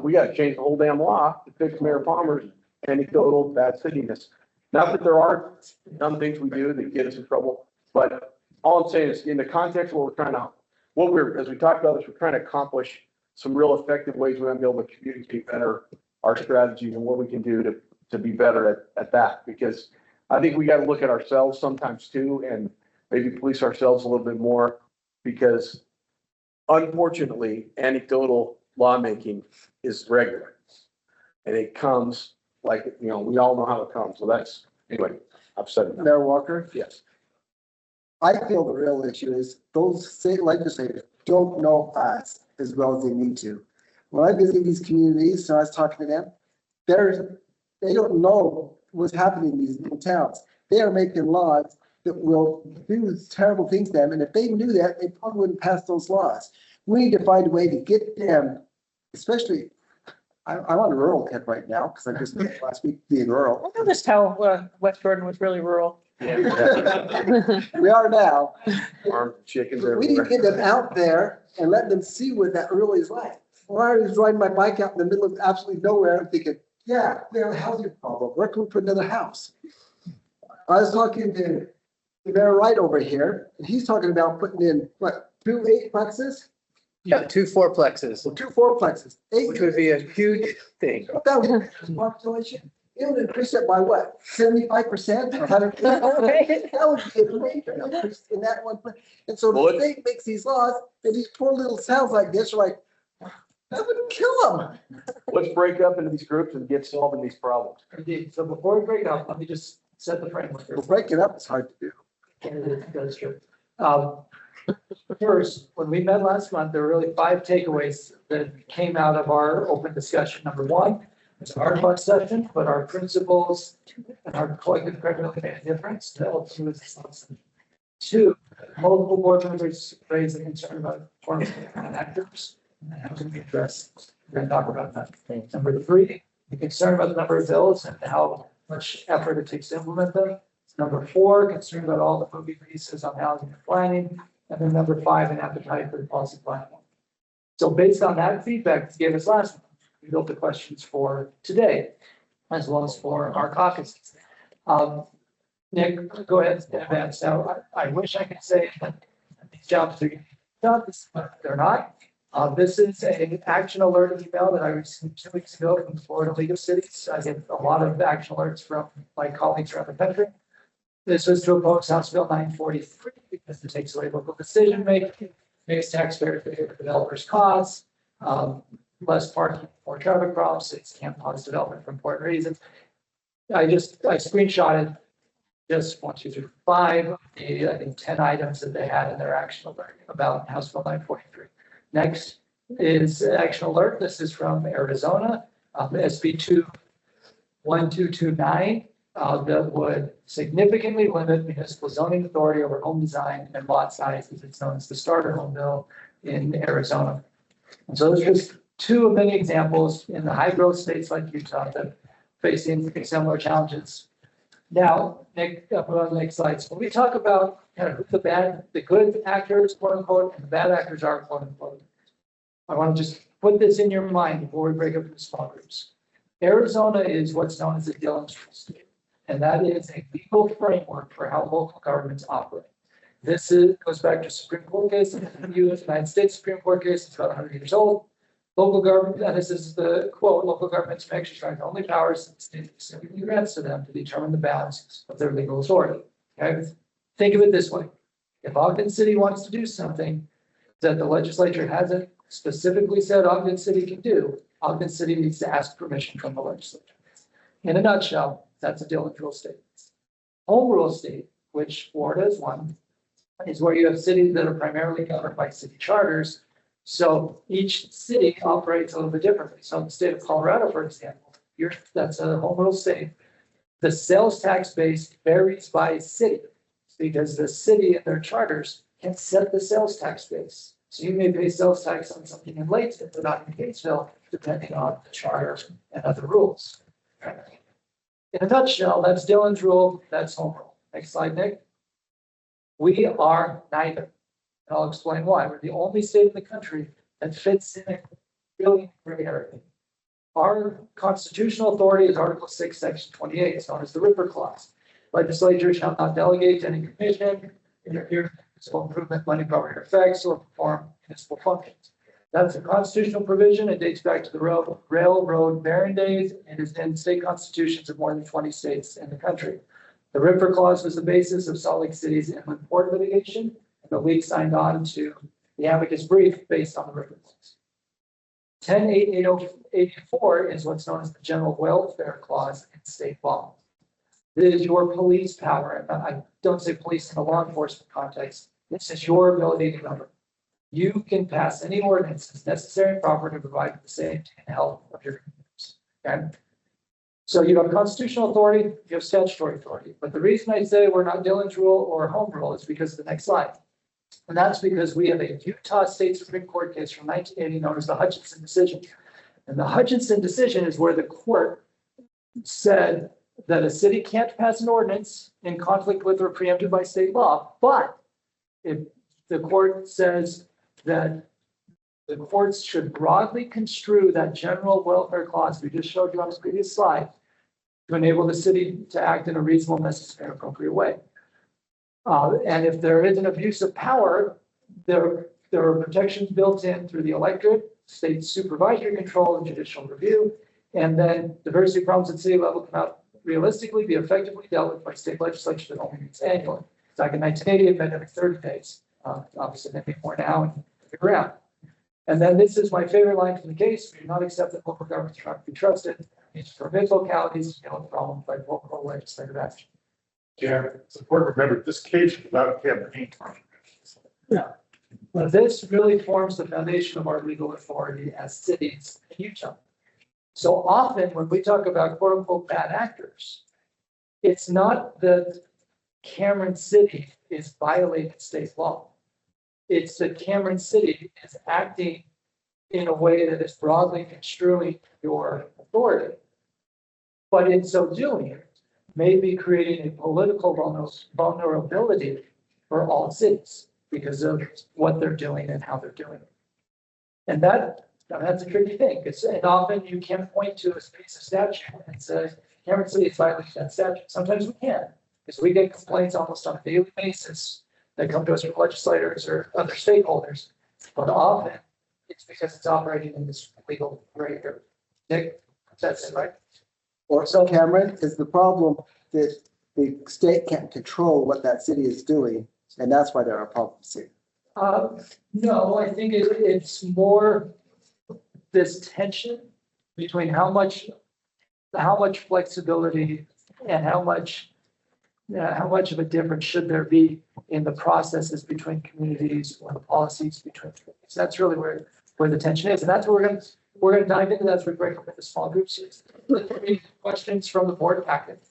we got to change the whole damn law to fix Mayor Palmer's anecdotal bad cityness. Not that there are dumb things we do that get us in trouble, but all I'm saying is in the context where as we talked about this, we're trying to accomplish some real effective ways we're going to be able to communicate better our strategies and what we can do to be better at that. Because I think we got to look at ourselves sometimes too, and maybe police ourselves a little bit more, because unfortunately, anecdotal lawmaking is regular. And it comes like, we all know how it comes. So that's, anyway, I've said it.
Mayor Walker,
Yes.
I feel the real issue is those state legislators don't know us as well as they need to. When I visit these communities, and I was talking to them, they don't know what's happening in these little towns. They are making laws that will do terrible things to them, and if they knew that, they probably wouldn't pass those laws. We need to find a way to get them, especially, I'm on a rural kid right now, because I just spent last week being rural.
I noticed how West Jordan was really rural.
We are now.
Armed chickens
We need to
everywhere.
get them out there and let them see what that really is like. When I was riding my bike out in the middle of absolutely nowhere, I'm thinking, yeah, we have a housing problem. Where can we put another house? I was talking to the mayor right over here, and he's talking about putting in, what, 2 8-plexes?
Yeah, 2 4-plexes,
Well, 2 4-plexes.
which would be a huge thing.
That would population. It would increase it by what, 75% or 100%? That would be a major increase in that one place. And so the state makes these laws, and these poor little towns like this are like, that would kill them.
Let's break up into these groups and get solving these problems.
Indeed. So before we break up, let me just set the framework.
Well, breaking up is hard to do.
That's true. First, when we met last month, there were really 5 takeaways that came out of our open discussion. Number 1, it's a hard fought session, but our principles and our collective credibility made a difference. That helps with this lesson. 2, multiple board members raised a concern about forms and actors, and how can we address? We're going to talk about that. Number 3, the concern about the number of bills and how much effort it takes to implement them. Number 4, concern about all the moving pieces on housing and planning. And then number 5, an appetite for the policy platform. So based on that feedback that gave us last month, we built the questions for today, as well as for our caucuses. Nick, go ahead and advance. Now, I wish I could say that these jobs are jobs, but they're not. This is an action alert email that I received 2 weeks ago from the Florida League of Cities. I get a lot of action alerts from my colleagues around the country. This was to oppose House Bill 943 because it takes away local decision making, makes taxpayers pay for developers' costs, less parking, more traffic problems. It can't pause development for important reasons. I screenshotted just 1, 2, 3, 5, I think 10 items that they had in their action alert about House Bill 943. Next is action alert. This is from Arizona, SB 21229, that would significantly limit municipal zoning authority over home design and lot size, as it's known as the starter home bill in Arizona. And so those are just 2 of many examples in the high growth states like Utah that are facing similar challenges. Now, Nick, up on the next slides, when we talk about kind of the good actors, quote unquote, and the bad actors are, quote unquote, I want to just put this in your mind before we break up into small groups. Arizona is what's known as a Dillon's Rule state, and that is a legal framework for how local governments operate. This goes back to Supreme Court case in the United States Supreme Court case. It's about 100 years old. Local government, and this is the quote, local governments may exercise only powers that the state specifically grants to them to determine the bounds of their legal authority. Okay? Think of it this way. If Ogden City wants to do something that the legislature hasn't specifically said Ogden City can do, Ogden City needs to ask permission from the legislature. In a nutshell, that's a Dillon's Rule state. Home rule state, which Florida is one, is where you have cities that are primarily governed by city charters. So each city operates a little bit differently. So in the state of Colorado, for example, that's a home rule state. The sales tax base varies by city because the city and their charters can set the sales tax base. So you may pay sales tax on something in Layton, but not in Gatesville, depending on the charter and other rules. In a nutshell, that's Dillon's Rule, that's home rule. Next slide, Nick. We are neither. And I'll explain why. We're the only state in the country that fits in a really gray area. Our constitutional authority is Article 6, Section 28. It's known as the Ripper Clause. Legislature shall not delegate to any commission, interfere in municipal improvement, money, property, or effects, or perform municipal functions. That's a constitutional provision. It dates back to the railroad baron days and is in state constitutions of more than 20 states in the country. The Ripper Clause was the basis of Salt Lake City's inland port litigation. The league signed on to the amicus brief based on the Ripper Clause. 10.884 is what's known as the General Welfare Clause in state law. This is your police power. And I don't say police in the law enforcement context. This is your ability to govern. You can pass any ordinances necessary and proper to provide the safety and health of your communities. Okay? So you have constitutional authority, you have statutory authority. But the reason I say we're not Dillon's Rule or home rule is because of the next slide. And that's because we have a Utah State Supreme Court case from 1980 known as the Hutchinson decision. And the Hutchinson decision is where the court said that a city can't pass an ordinance in conflict with or preempted by state law. But if the court says that the courts should broadly construe that general welfare clause we just showed you on the previous slide to enable the city to act in a reasonable, necessary, and appropriate way. And if there is an abuse of power, there are protections built in through the electorate, state supervisory control, and judicial review. And then diversity problems at city level cannot realistically be effectively dealt with by state legislature that only meets annually. Back in 1980, it meant every 30 days. Obviously, maybe more now and figure out. And then this is my favorite line from the case. We do not accept that local governments cannot be trusted. It's forbid localities to deal with problems by local legislative action.
Yeah, it's important to remember this case is about campaign contributions.
Yeah. But this really forms the foundation of our legal authority as cities in Utah. So often when we talk about quote unquote bad actors, it's not that Cameron City is violating state law. It's that Cameron City is acting in a way that is broadly construing your authority. But in so doing, may be creating a political vulnerability for all cities because of what they're doing and how they're doing it. And that's a tricky thing, because often you can't point to a piece of statute and say, Cameron City is violating that statute. Sometimes we can, because we get complaints almost on a daily basis that come to us from legislators or other stakeholders. But often, it's because it's operating in this legal gray area. Nick, that's it, right?
Or so, Cameron, is the problem that the state can't control what that city is doing, and that's why there are problems here.
No, I think it's more this tension between how much flexibility and how much of a difference should there be in the processes between communities or the policies between communities. That's really where the tension is. And that's what we're gonna dive into. That's what we're breaking up the small groups. Questions from the board packet.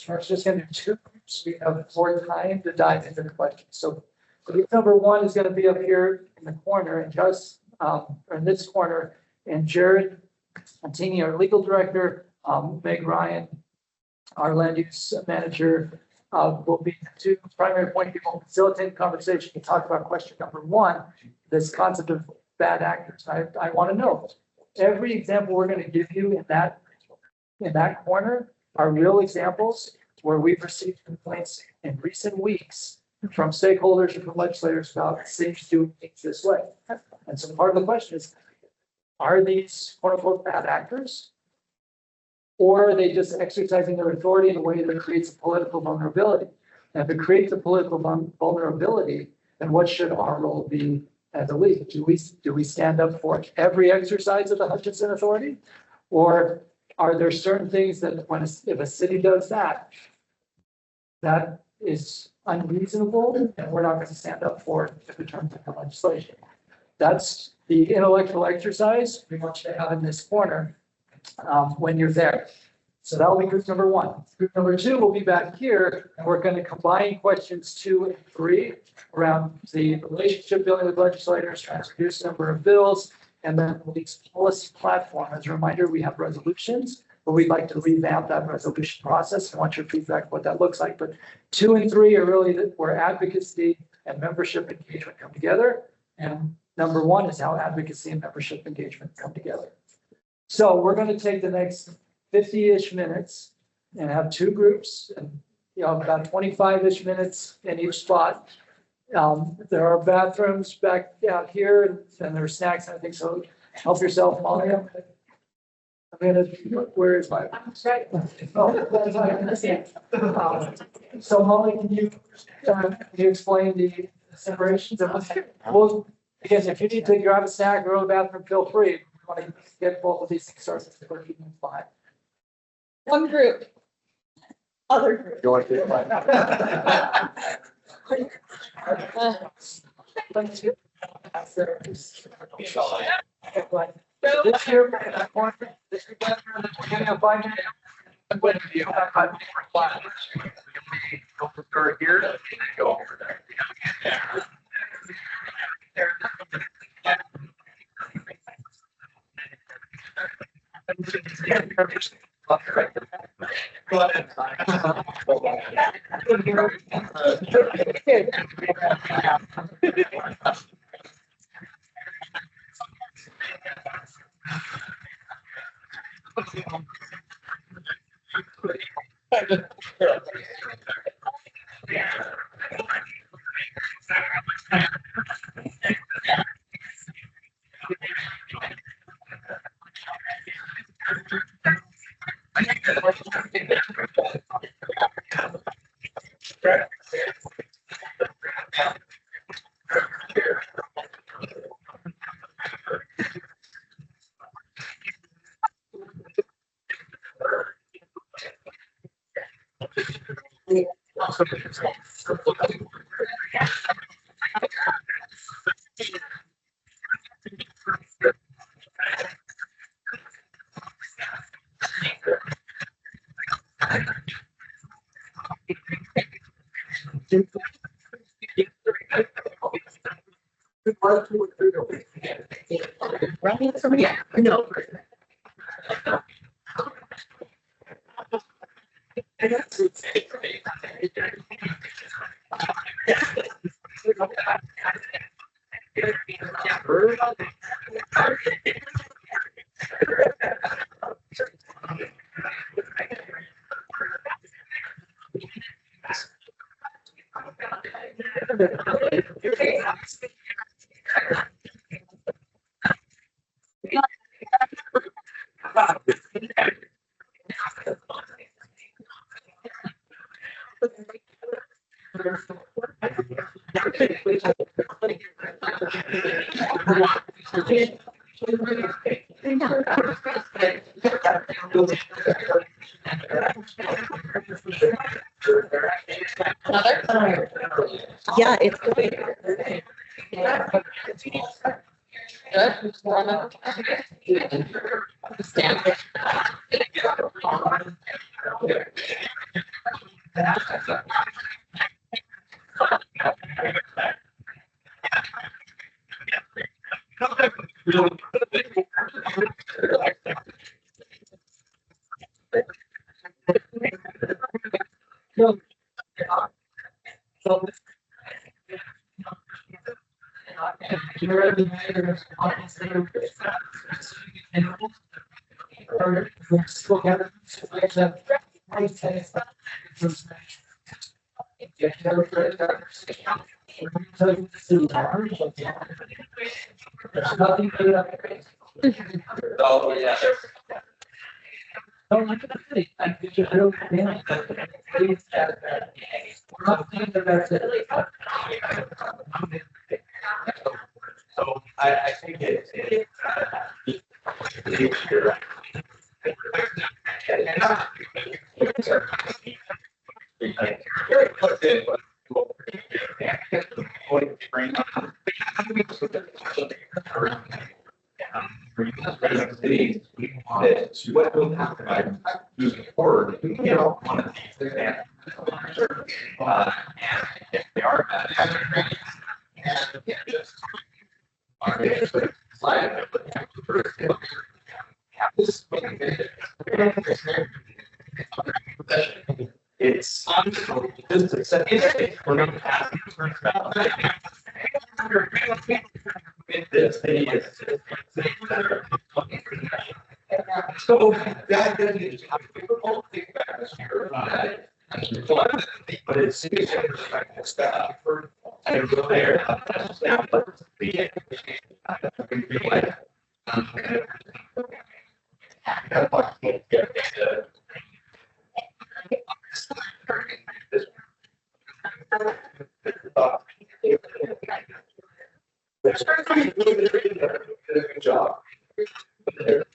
We're just gonna do two groups. We have more time to dive into the questions. So group number one is gonna be up here in the corner, and just or in this corner, and Jared Antini, our legal director, Meg Ryan, our land use manager, will be the two primary point people facilitate the conversation and talk about question number one, this concept of bad actors. I want to know, every example we're going to give you in that corner are real examples where we've received complaints in recent weeks from stakeholders and from legislators about cities doing things this way. And so part of the question is, are these quote unquote bad actors? Or are they just exercising their authority in a way that creates a political vulnerability? And if it creates a political vulnerability, then what should our role be as a league? Do we stand up for every exercise of the Hutchinson Authority? Or are there certain things that if a city does that, that is unreasonable and we're not going to stand up for it if it turns into legislation? That's the intellectual exercise we want you to have in this corner when you're there. So that will be group number one. Group number two will be back here, and we're going to combine questions 2 and 3 around the relationship building with legislators, trying to reduce the number of bills, and then the league's policy platform. As a reminder, we have resolutions, but we'd like to revamp that resolution process. I want your feedback what that looks like. But 2 and 3 are really where advocacy and membership engagement come together. And number 1 is how advocacy and membership engagement come together. So we're going to take the next 50-ish minutes and have 2 groups and, about 25-ish minutes in each spot. There are bathrooms back out here and there are snacks and I think so. Help yourself, Molly. Where is my? So Molly, can you explain the separations? Well, again, if you need to grab a snack or go to the bathroom, feel free. We want to get both of these things started. We're keeping fine.
One group. Other group.
You want to take mine?
This year, this beginning of 5 minutes. When you have 5 minutes for class, go for here and go over there. Go ahead.
Another?
Yeah, it's.
Good. Rhonda? Stand.
Oh, yeah. So I think it. What will happen by moving forward, you know, one of the things that. And if they are bad. It's. We're not asking for. So that is. But it's. And go there. Good job. There.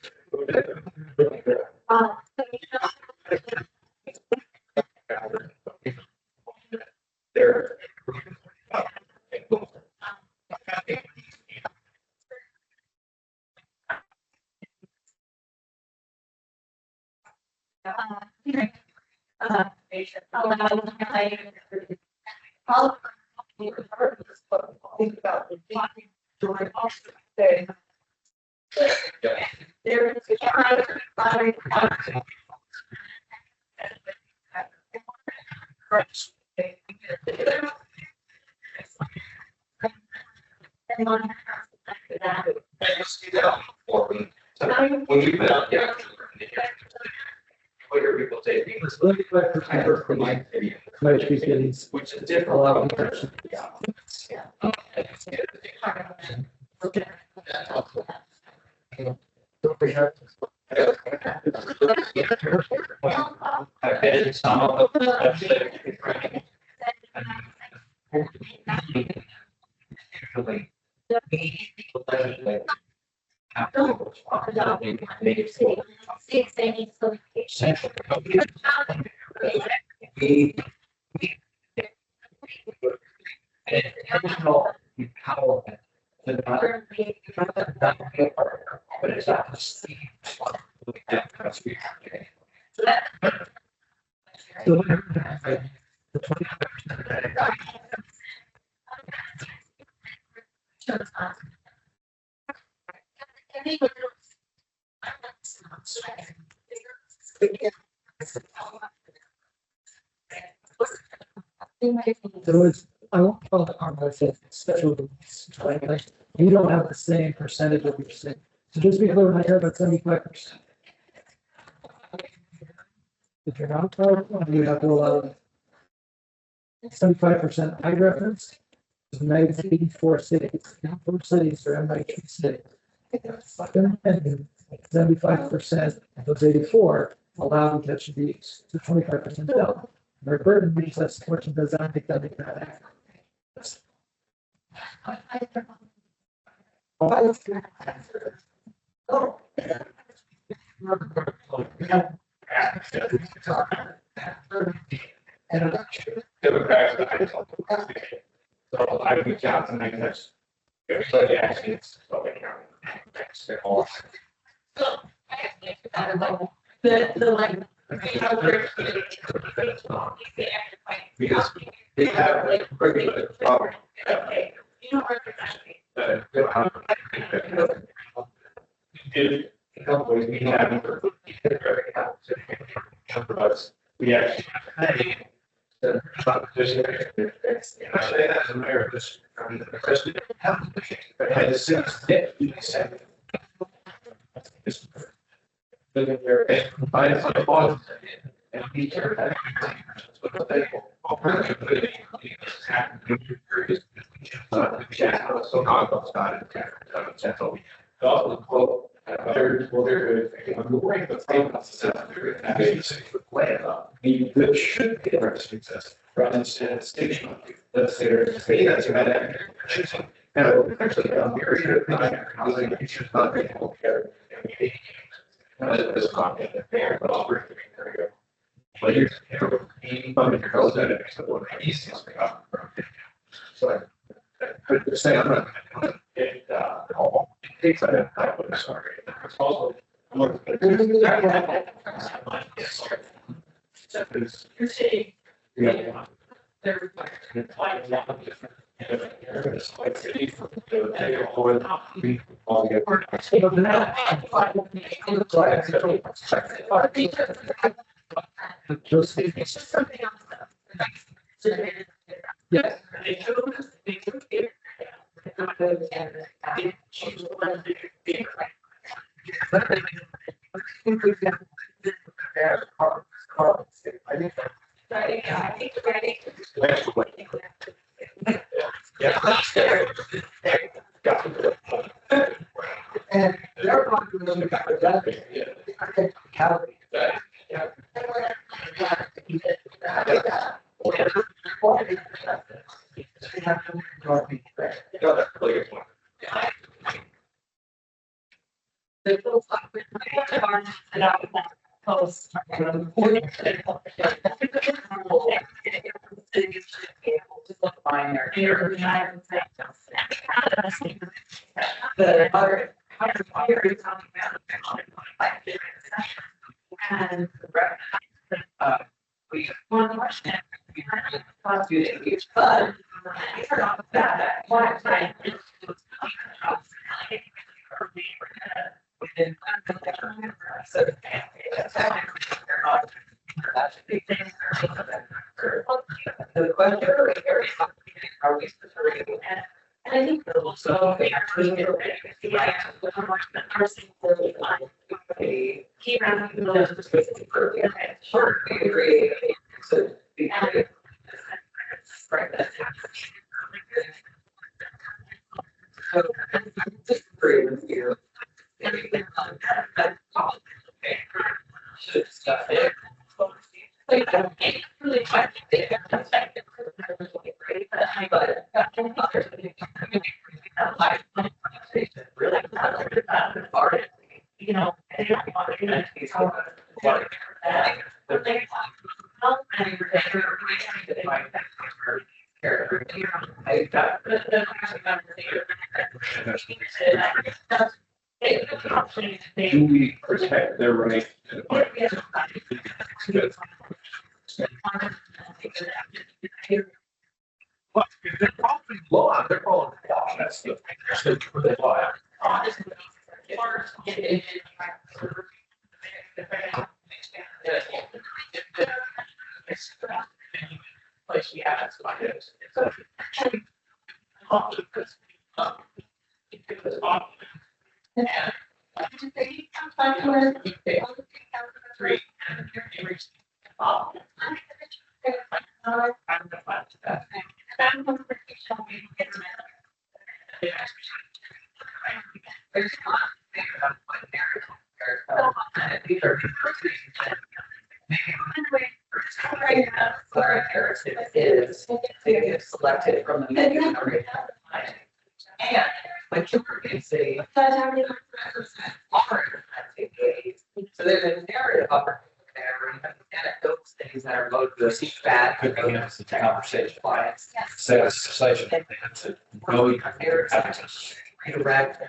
When we've been out there. What are people saying? Which is different.
A lot of. I won't call it on special. You don't have the same percentage of your thing. So just be clear, I hear about 75%. If you're not, you have to allow 75% high reference United 84 cities, 4 cities are MIT cities. 75% of those 84 allow catch of these, so 25% don't. Their burden means that's what does not make that accurate.
So I reach out to my next. Everybody actually, it's public county. Because they have a pretty good problem. In a couple ways, we have. We actually. The competition. I say that as a mayor, this, the president. But had to sit. Living there, and find a bond, and be care. So not about it. That's all. Also, quote, they're good. I'm worried about that should be a success. Rather than station. Let's say there's that's about now, actually, I'm very good at housing issues, not people care. This content there, but I'll bring it there. But you're funding your health at it, so what the easiest thing up. So I could say I'm not. It takes that. I'm sorry. It's also. You're saying. Yeah. There's like and they're not going to cover that. Calorie. The other, and we one question. But that one time the question are we and I think also we are doing it already. Keep on those short agree. So be right. So disagree with you. Everything on that should stuff it. Really quite really you know, do we protect their right to well, if they're following law, they're following law. That's the law. Place we have, that's what it is.
Is they selected from the menu. And majority of cities are represented. So there's a narrative opportunity there, and anecdotal things that are both the feedback.
Could be a conversation.
Clients.
Say legislation. To really
Redirect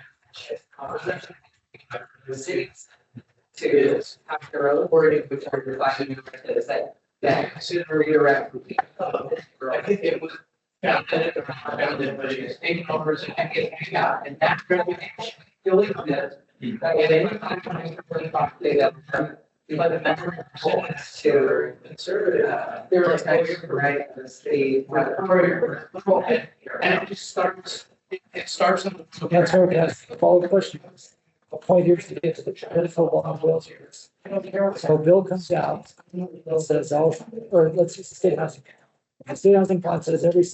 conversation. The cities to have their own wording, which are reflecting is that consider redirect. I think it was. Yeah, taking over as a and that's really feeling that. And anytime I really talk to them, but the member to conservative, they're like, right, the state. And it just starts, it starts.
Councilor, can I follow the question? The point here is to get to the critical one on wheelchairs. So a bill comes out, bill says, or let's just state housing. The state housing plan says every.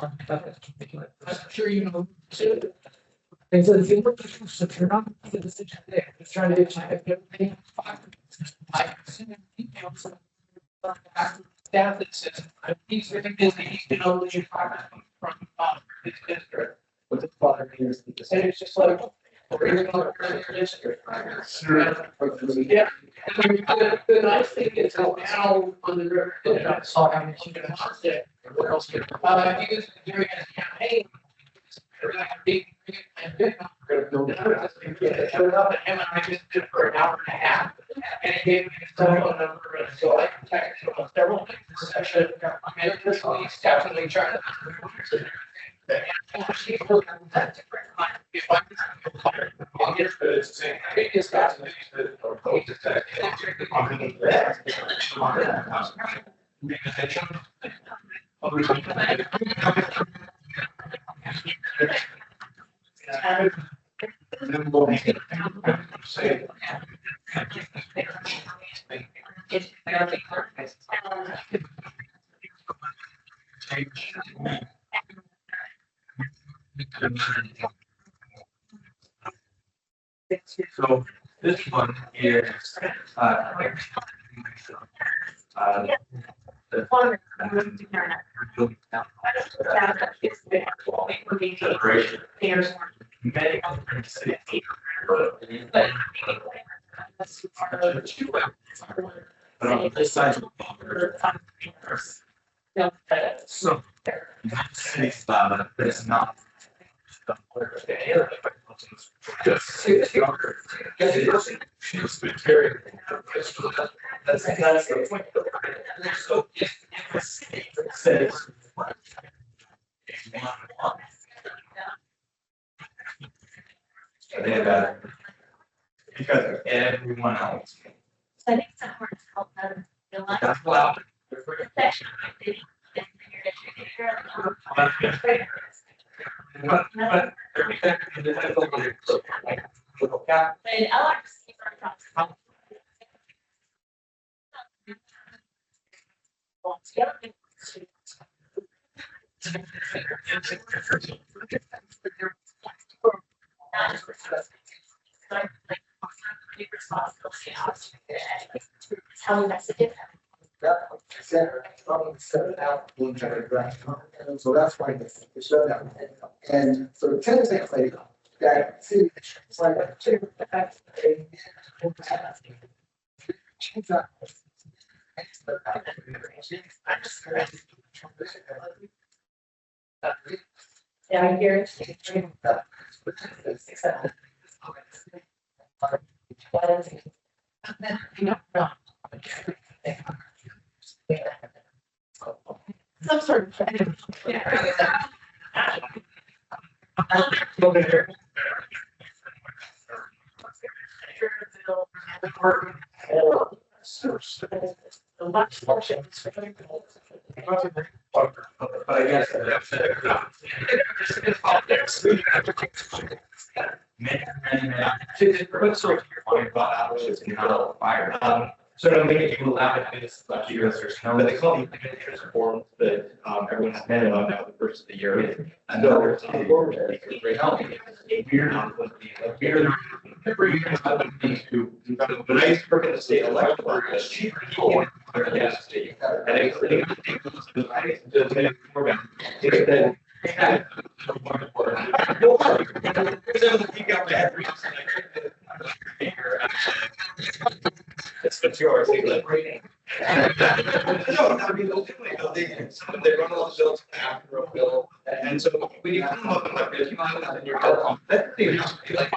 I'm sure you know. And so if you're not making the decision there, just trying to get everything.
Staff that says, he's very busy, he's been over the from his district. With the father years. And it's just like, we're going to your district. Yeah. The nice thing is now on the river, I saw how much you can watch it. Where else? He was doing his campaign. Big. It showed up at him and I just did it for an hour and a half. And he gave me his telephone number. And so I contacted him on several things this session. I mean, this week's definitely trying to. I'll get the same. Biggest guys.
So this one is many other cities. But on this side of the so that city style is not. She's been very. That's the point. So if the city says. Because everyone else.
I think it's important to help them realize.
That's loud. But everything is a little bit.
But LRC are Tell me that's a difference.
So that's why they shut down. And so 10 days later, that city, it's like a two.
Yeah, I hear it.
Some sort of.
But I guess. Many. Fire.
So I'm going to allow it this last year, but they call it the interest forms that everyone has handed on now the first of the year. And so right now, we're not with the every year when I used to work in the state election board, it's cheaper to go on gas state. And including the format. It's yours. No, I mean, they run all the bills after a bill, and so when you come up with like this, you have that in your bill. That thing has to be like.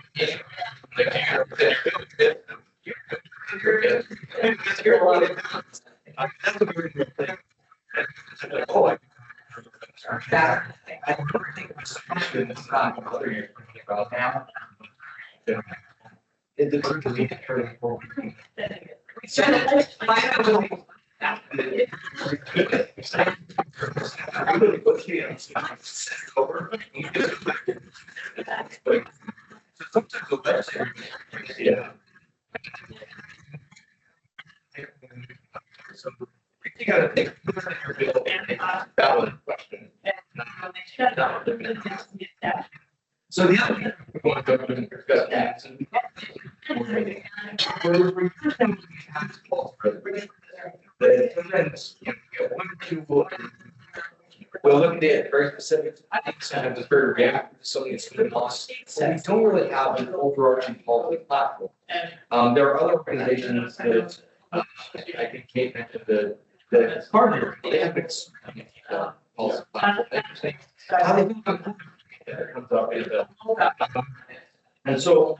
That's a very good thing. Oh, I think it's not other years about now. The truth is, yeah. So you gotta think your bill and ballot question. So the other thing we want to go and discuss that. We'll look at it very specific. I think sometimes it's very reactive to something that's been lost. So we don't really have an overarching policy platform. There are other organizations that I think Kate mentioned the partner, they have its policy platform. How they do that comes up in the and so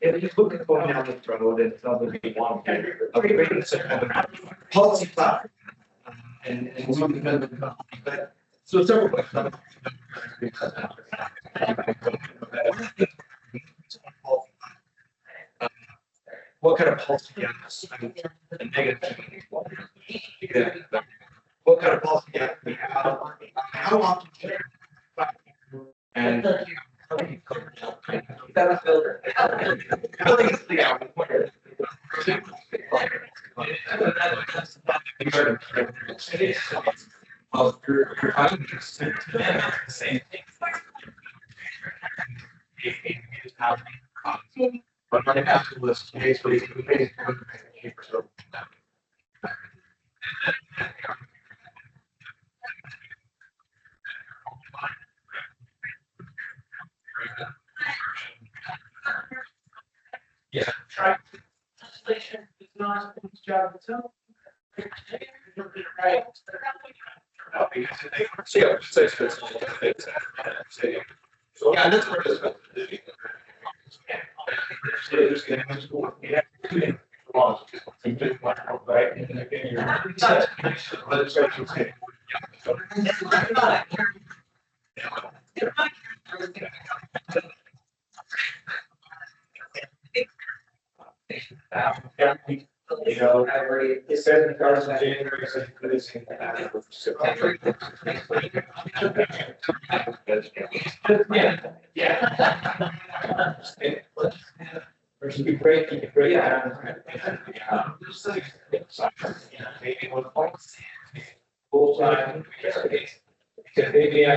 if you look at going down this road and some of the one, okay, wait a second, policy platform. And something that, so several questions. What kind of policy gaps and negative? What kind of policy gap we have? How often? And that filter. But running after this case, but he's going to yeah.
Legislation is not his job itself. Right.
Yeah, that's where it's. You know, it says in the cards in January, it says it's in September. Yeah. Or should be great, you can break it down. Maybe one point. Full time. Because maybe I.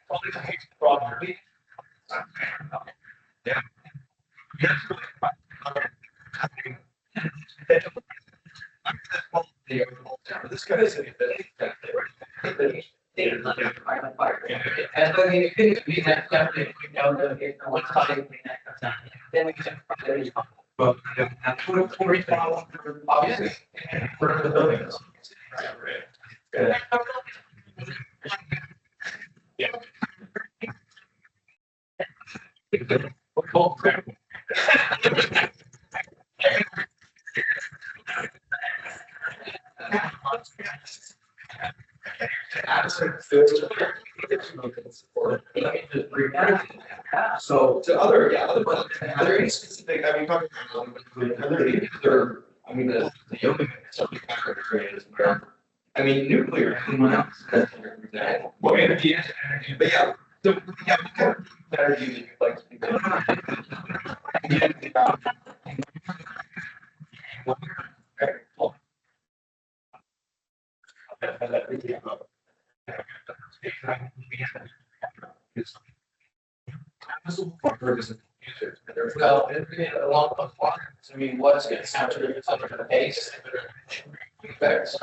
Probably the problem. Yeah. This guy is
and then you could be that definitely we know that if no one's fighting that comes down, then we can probably.
Well, obviously, for the buildings. Yeah. So to other, are there any specific, I mean, talking about, are there any other, I mean, the yoga subject matter areas where, I mean, nuclear, anyone else? Well, energy, but yeah, so, yeah, what kind of energy that you'd like to be?
Well, along those lines, I mean, what's going to happen to the base? That's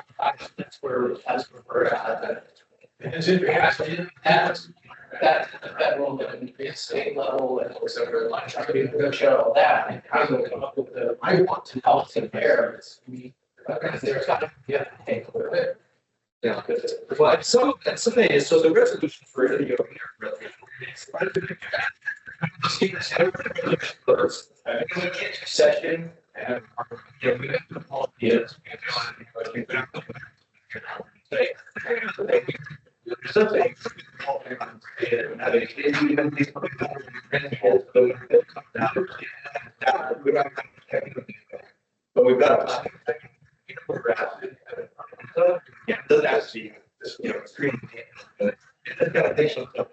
where we're at. It's interesting, that's the federal and the state level, and also we're like trying to negotiate that, and how do we come up with the, I want to help in there, it's me. Because there's got to be a take a little bit. Yeah. But some thing is, so the resolution for it, you know, first, we get to session and, you know, we have to all ideas. Something. But we've got. Yeah, it doesn't have to be, you know, extreme. It's got additional stuff.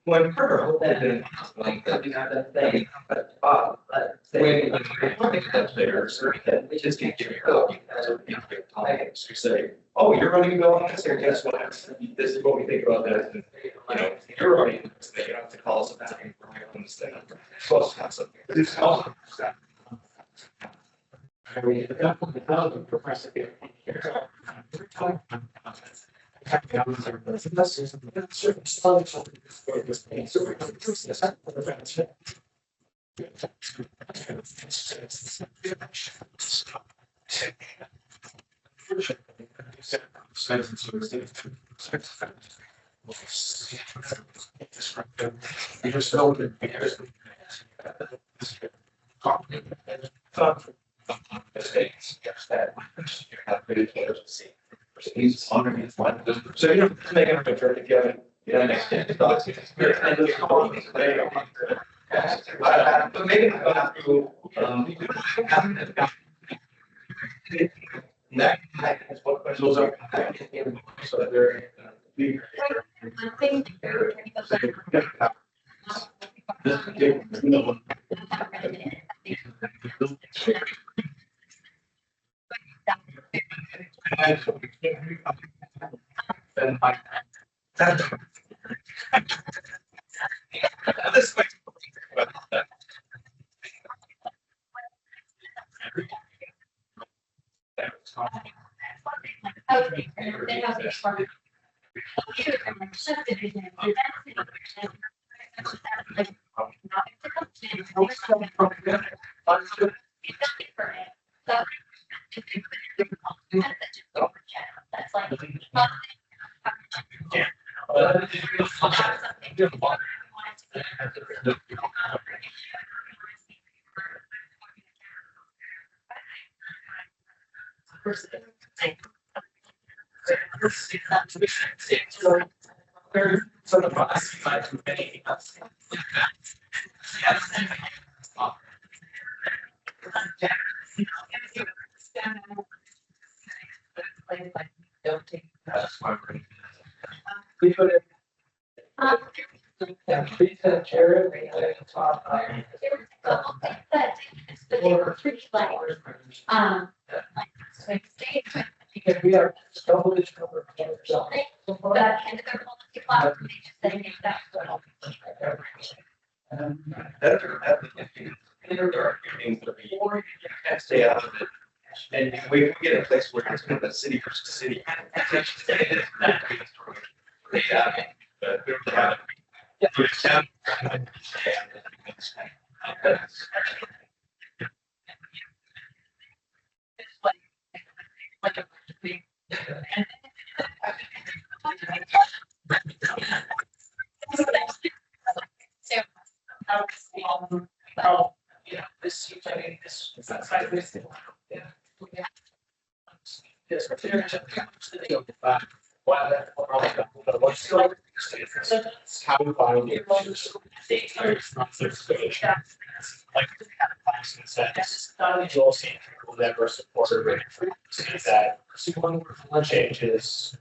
When Pearl, then, like, we have that thing, but, when we just can't get your code, because you say, oh, you're running a bill on this, or guess what? This is what we think about that, and, you know, you're running this thing, you don't have to call us about it, on this thing. Close to something. It's also. I mean, the government doesn't progress it. He's underneath one. So you don't make an picture together. Yeah, next day. But maybe that's what questions are. So they're. Because we are double this cover. Stay out of it. And we get a place where it's kind of city versus city.
How we find it. Like, you'll see people that were supported that changes.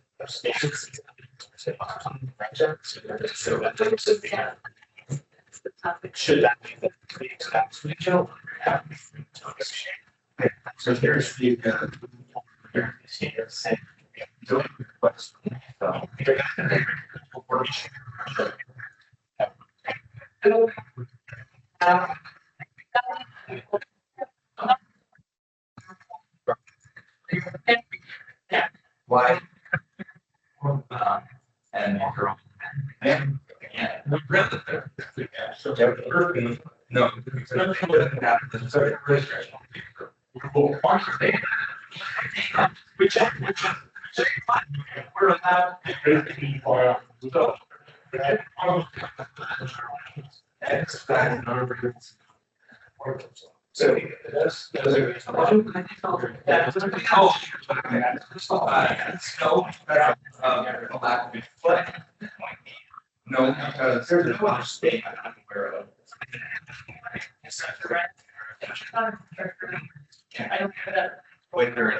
Should that be the exact regional? So here's the.
Why? And. No.
We're allowed. So that's.
No, because there's no other state I'm aware of. When they're in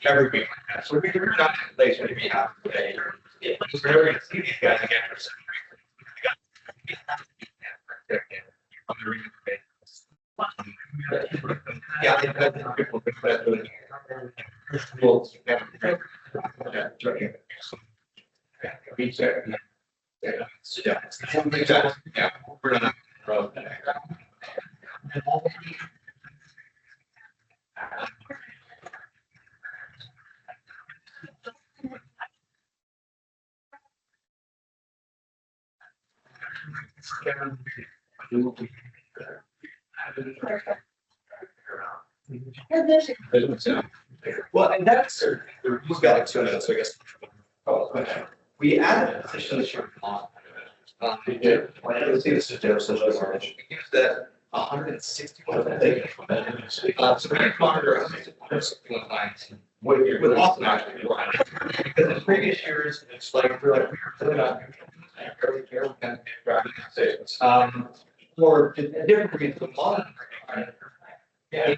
every week. So we're not in place where we have today. We're never gonna see these guys again for some reason. Yeah, I think people think that really. Yeah, we're not. Well, and that's, we've got like 2 minutes, so I guess. We added a position this year. We did. When I see this, there's such a large, we used that 161. So we monitor 161 lines. With Austin actually, because in previous years, it's like, we're really not. Very careful kind of driving statements. For different reasons, the monitoring. Yeah.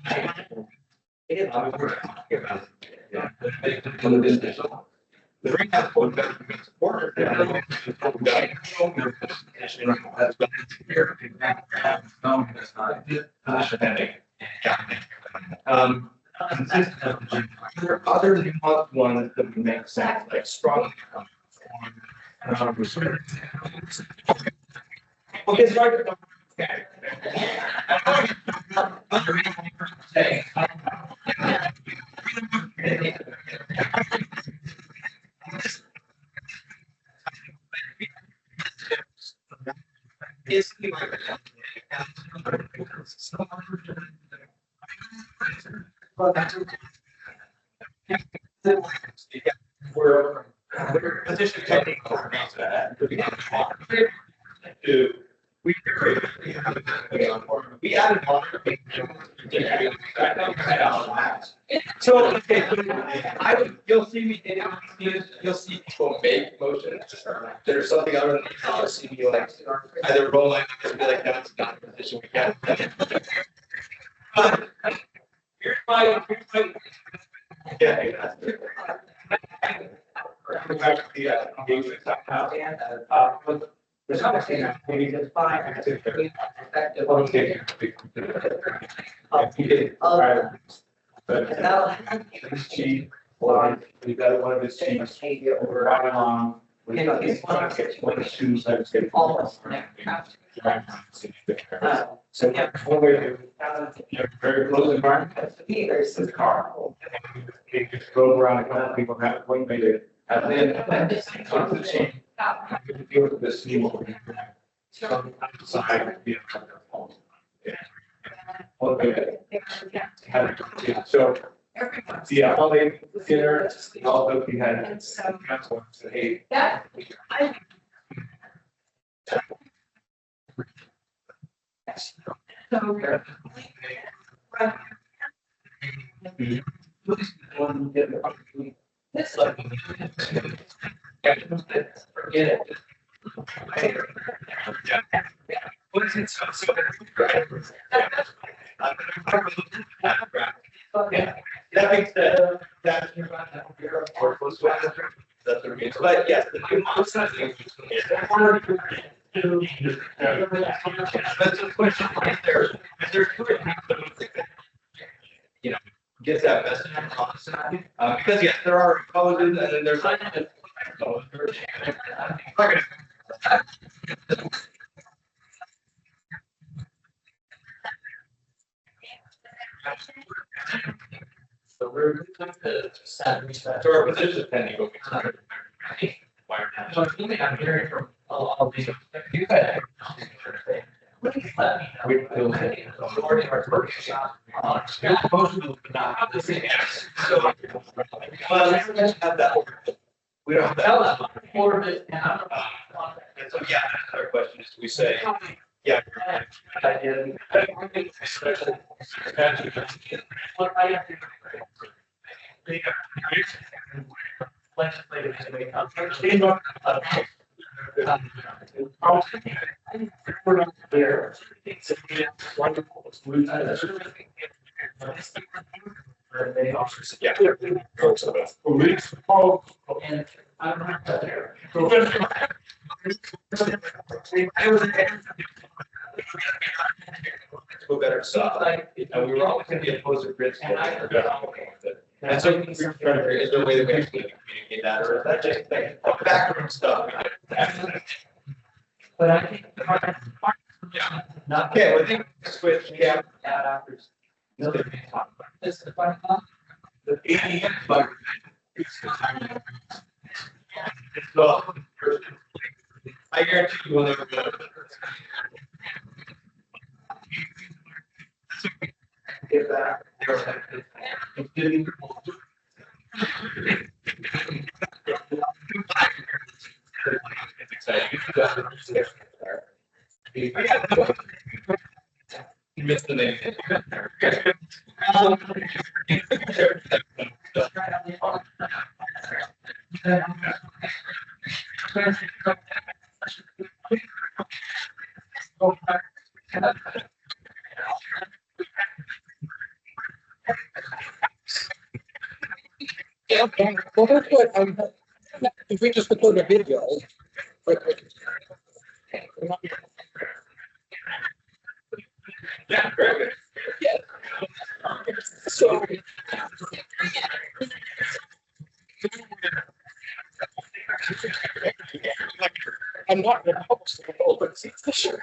The ring has one better support. There are other nuanced ones that make sense, like strong. Okay, sorry. We're position technique we added monitoring. So you'll see me, you'll see people make motions. There's something other than you'll see me like either roll my eyes and be like, no, it's not a position we can. Here's my yeah. There's obviously not maybe just fine.
We've got one of his chiefs over right along. So yeah, one way to very close environment. There's the car. You just go around a couple of people have one way to and then comes the chief. Deal with this new side. Okay. So, yeah, all they dinner, although we had council said, hey. Yeah.
This like. Forget it. What is it? So.
Okay, that makes sense. That's the reason. But yes, the new most that's the question right there. Is there two or three you know, get that message across? Because yes, there are colleges and then there's like.
So we're going to set reset.
So our position pending.
So I'm hearing from all these, you guys. Let me know. Majority of our workshop. Emotional, but not the same. So.
Well, we don't have that. We don't have that. And so, yeah, that's our question is, we say, yeah.
I did. Legislative. We're not there. It's wonderful. They offer.
Yeah.
And I'm not there.
Go better stuff. And we were always going to be opposed to grids. And so we were trying to, is there a way that we actually communicate that, or is that just like backroom stuff?
But I think.
Yeah. Okay, well, I think switch, yeah.
This is fun.
The ADM bug. So, I guarantee you will never go.
Get back.
It's exciting. You missed the name.
Okay, well, that's what, if we just record a video.
Yeah, very good.
Yeah. So. I'm not gonna host the whole, but it's the shirt.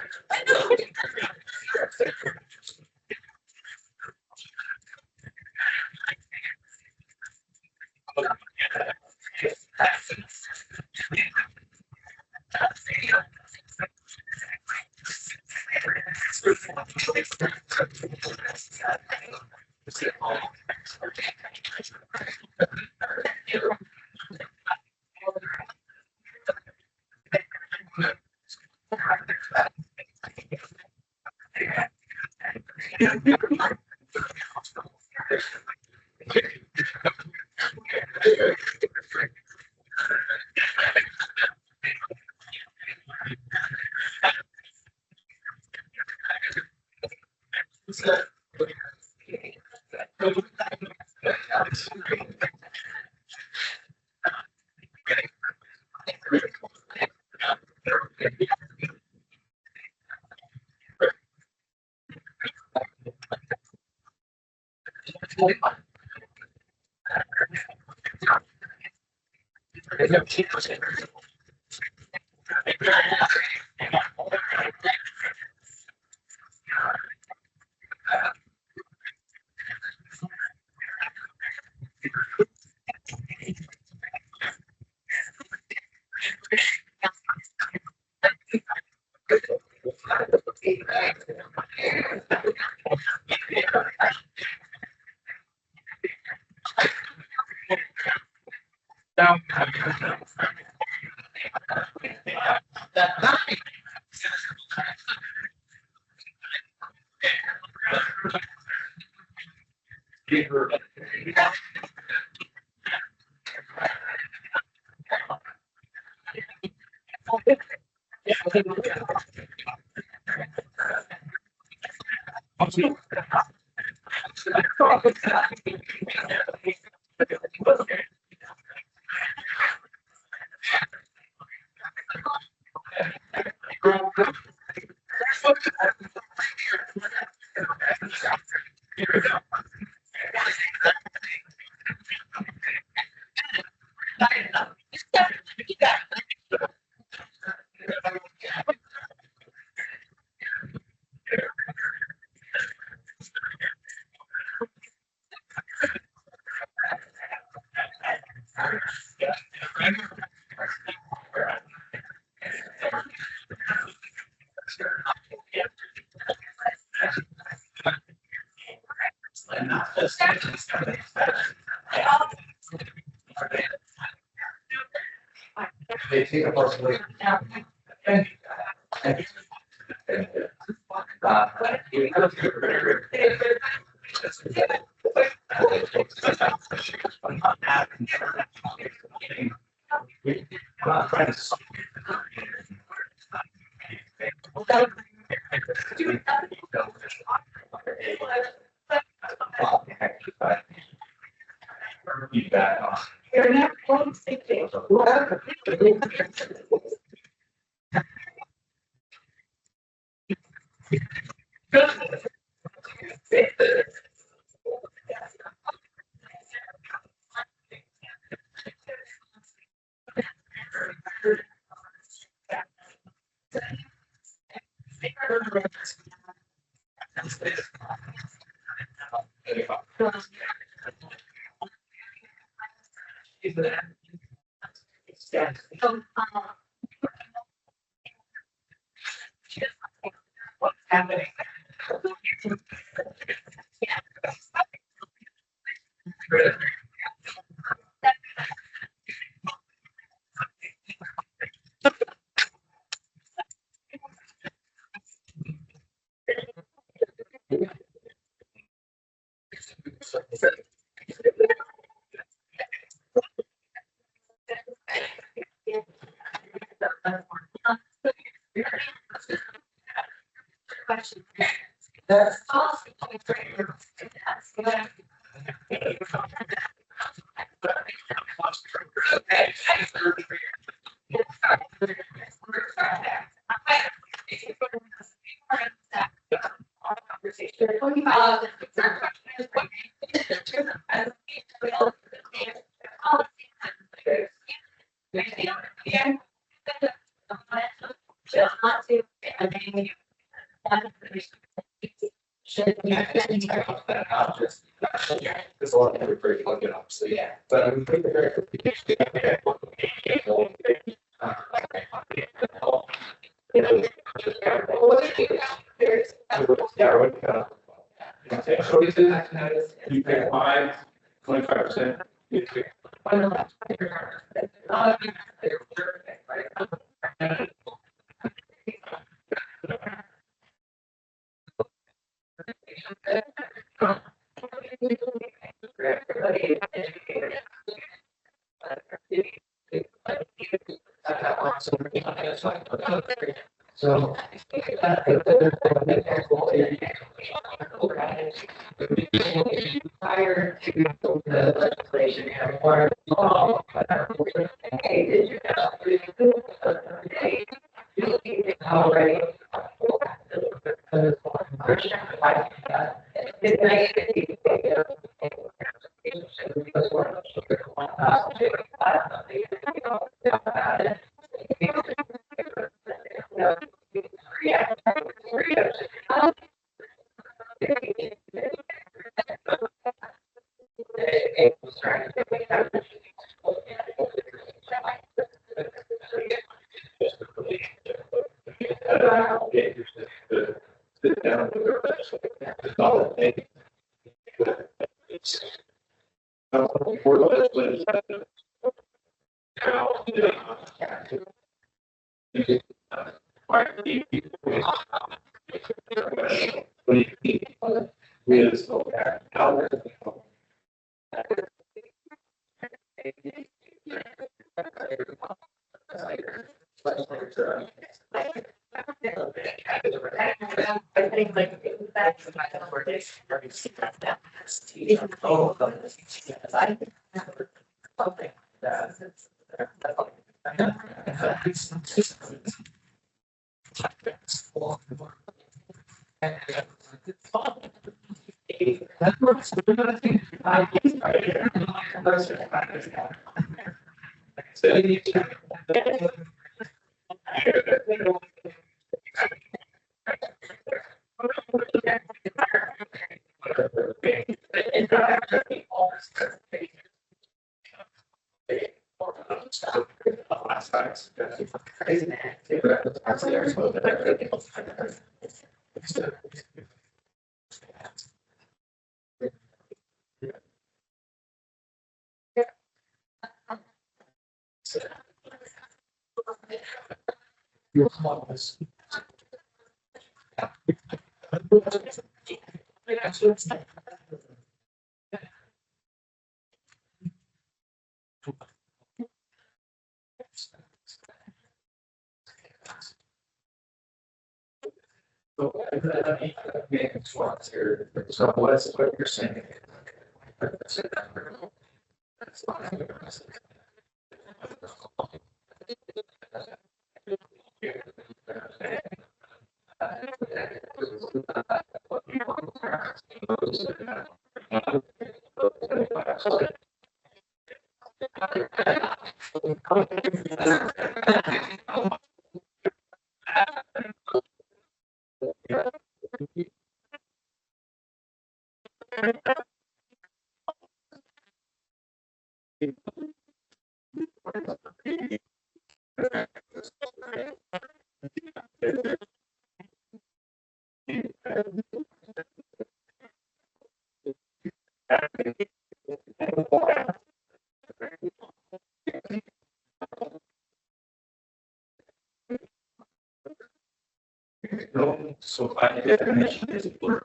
They take a person.
You're not going to say things.
What's happening?
That's
There's a lot of everybody looking up, so yeah, but I'm pretty very. You pay 25%. So.
Prior to the legislation having water. Hey, did you already? I think like that's my word. Oh, I okay. So what's what you're saying? So by definition, it's we're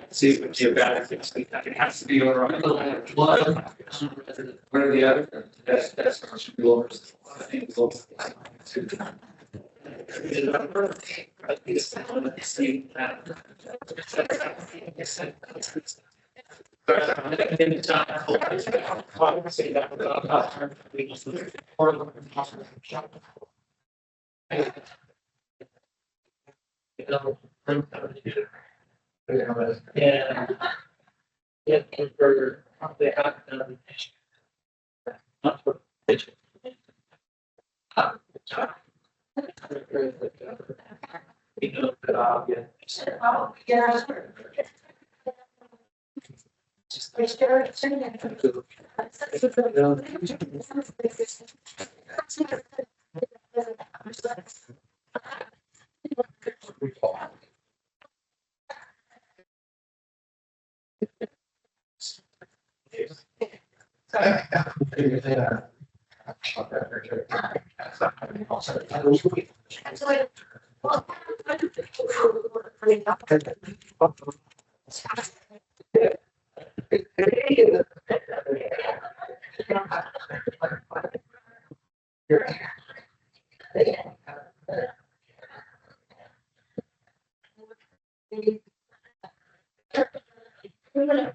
see what you got. It has to be over. One or the other. That's. Yeah. Yeah, for the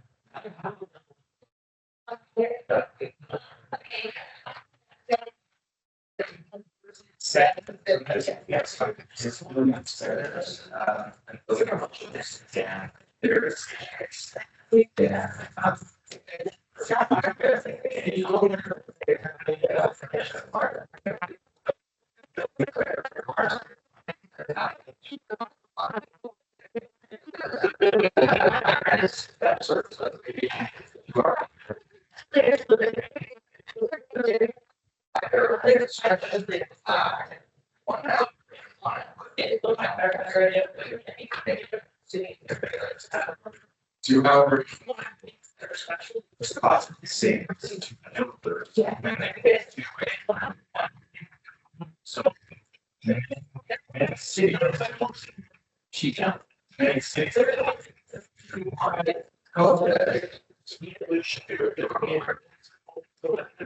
To our. So. City. She can't.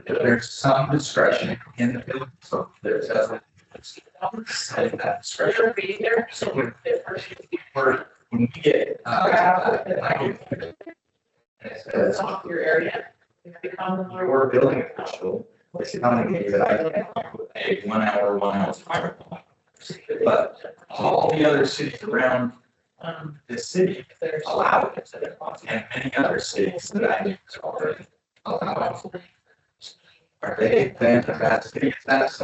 There's some discretion in the bill, so there's a. That discretion be there, so when we get. It's not your area. We're building a hospital, it's not a 1 hour, 1 hour fire. But all the other cities around the city allow it, and many other cities that I already allow it. Are they then that city? That's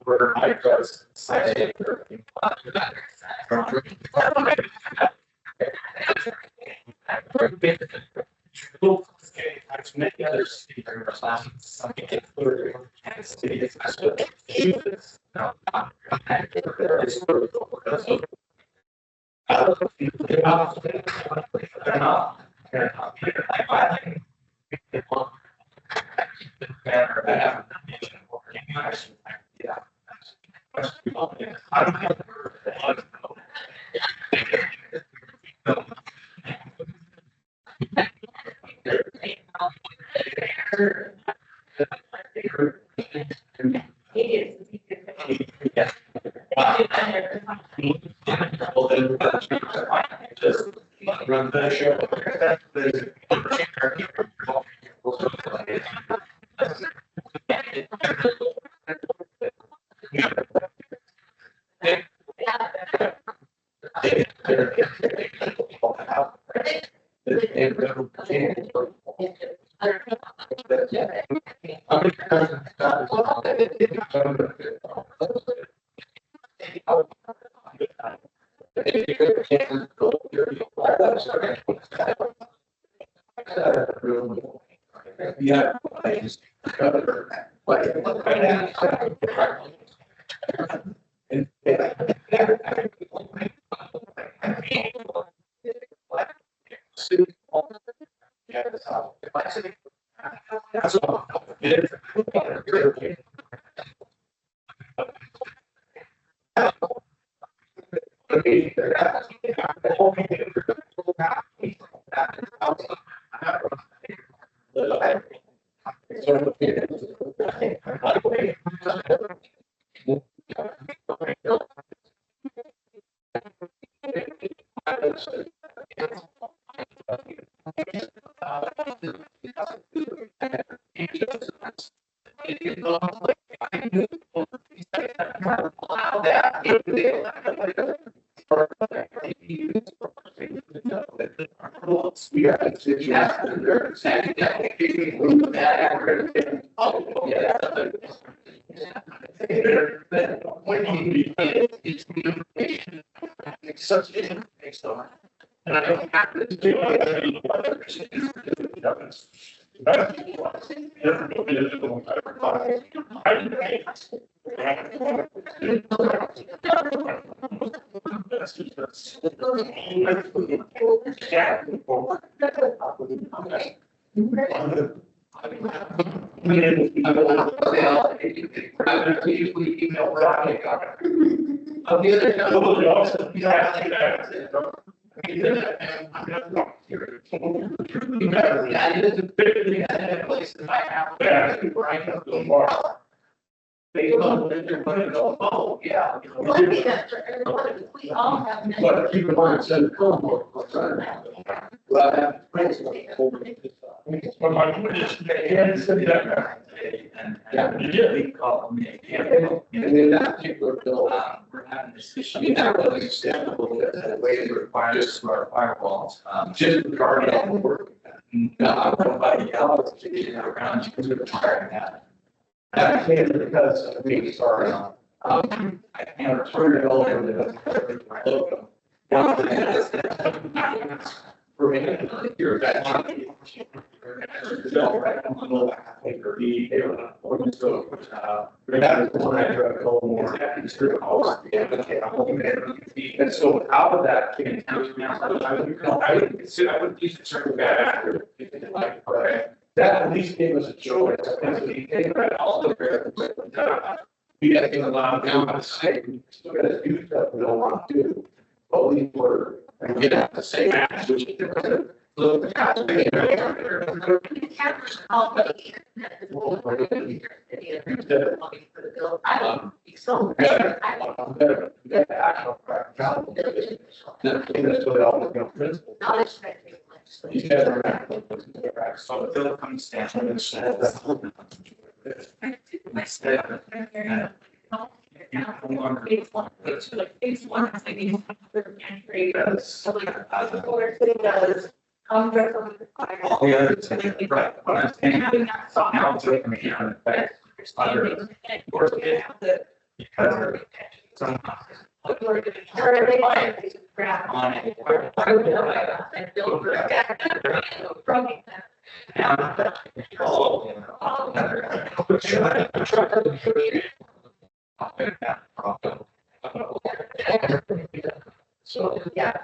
where I was say. Many other cities are some cities. Just run the show. Yeah. And I don't have to do
They don't, they're gonna go, oh, yeah.
We all have.
But keep in mind, send the homework. But my point is, they can't send that.
And they call me.
And in that particular bill,
We're having this
it's
issue.
not really understandable that the way it requires
Smart firewalls.
just regarding all the work.
No, nobody else is around because we're requiring that.
I can't because of being sorry.
I can't turn it over to my logo.
For me, you're that. And so out of that came. I would be concerned with that after. That at least gave us a choice. We had to get allowed down to say, we still got to do stuff we don't want to do. But we were, and we have the same attitude.
So the bill comes down and says. All the other things, right, but I'm saying, now it's like me on effect. Other, of course, it has it, because some. On it. So, yeah.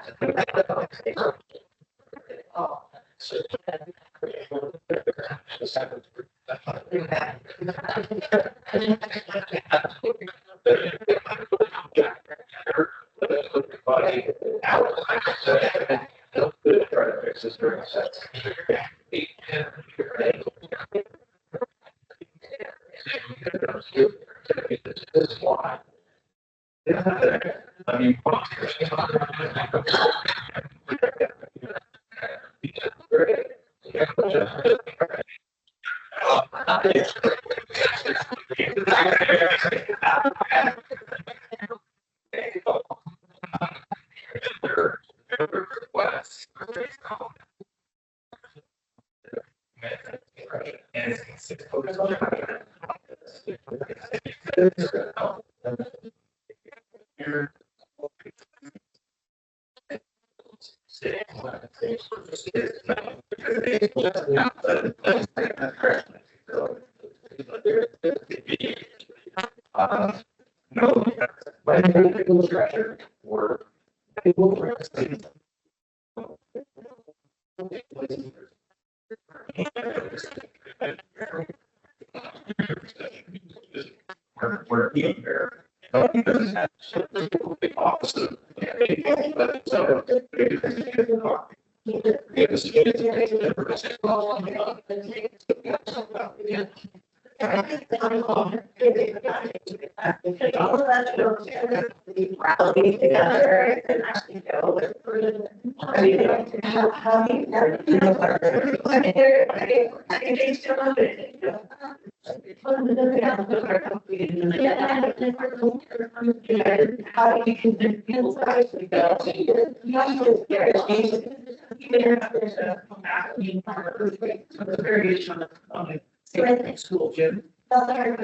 I mean, no, we're here. The opposite. School gym. I'm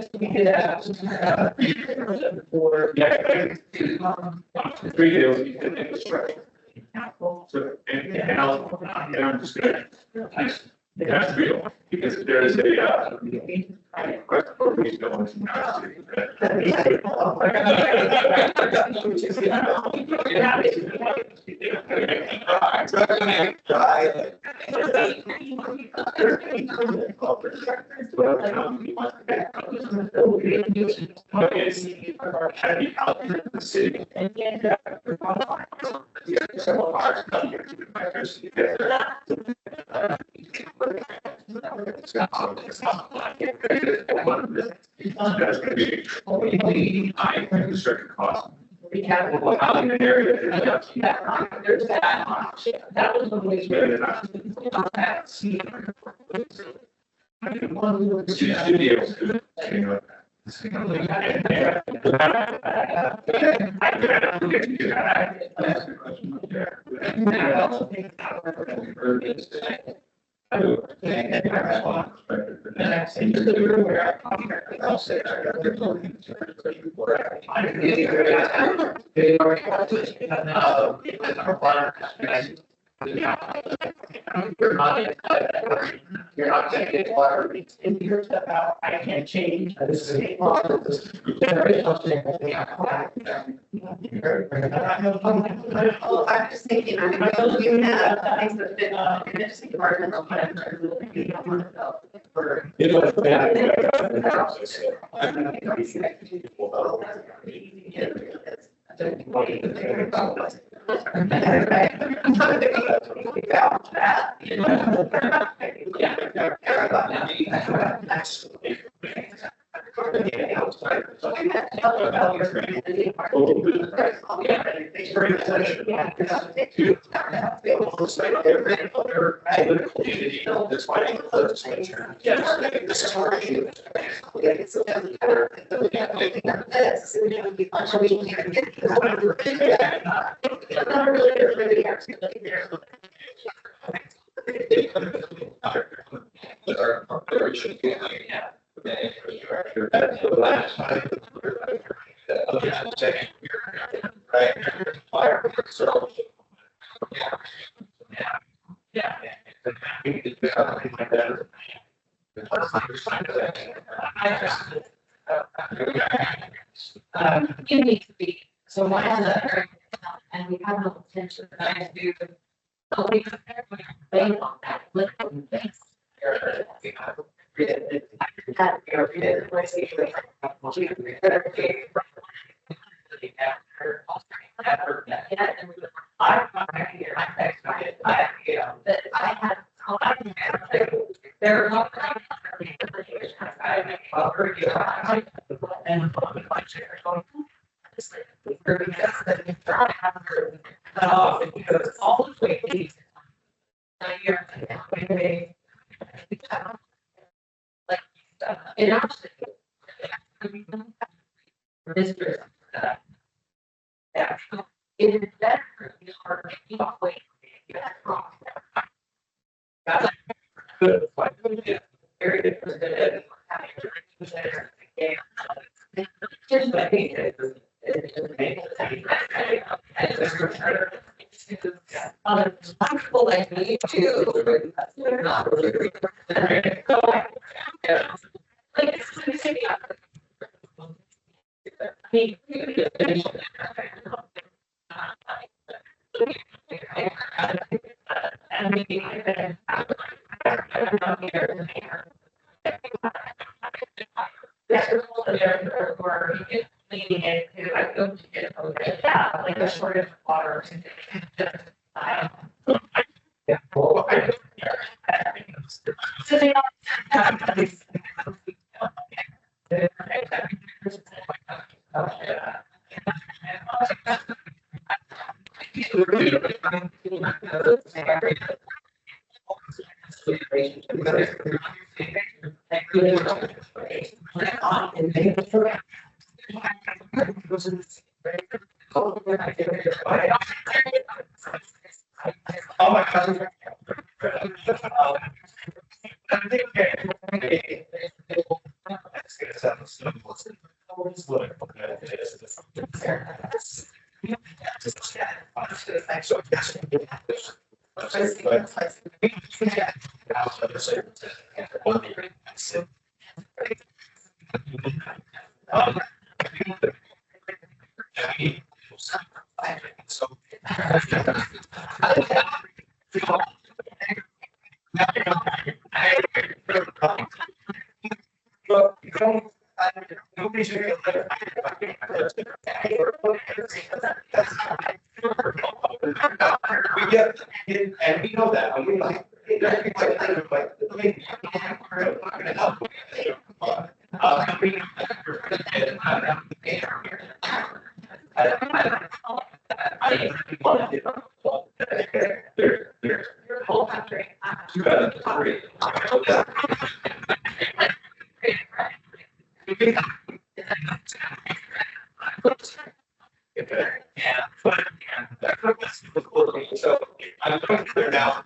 just gonna. It has to be, because there is a, That's gonna be only high infrastructure costs.
We have.
Well, how in the area?
There's that. That was the way. You're not taking water, it's in your step out, I can't change. This is a lot of this.
I'm just thinking, I'm looking at things that fit in the city department.
It needs to be, so one of the, and we have no potential to do. So we bank on that, look at this. There are all the way. Like, in our district, yeah, it is better for you to keep away. Good. Very good. People like me too. They're not really. Like a shortage of water. Oh my God. We get, and we know that, and we like,
So I'm going to now.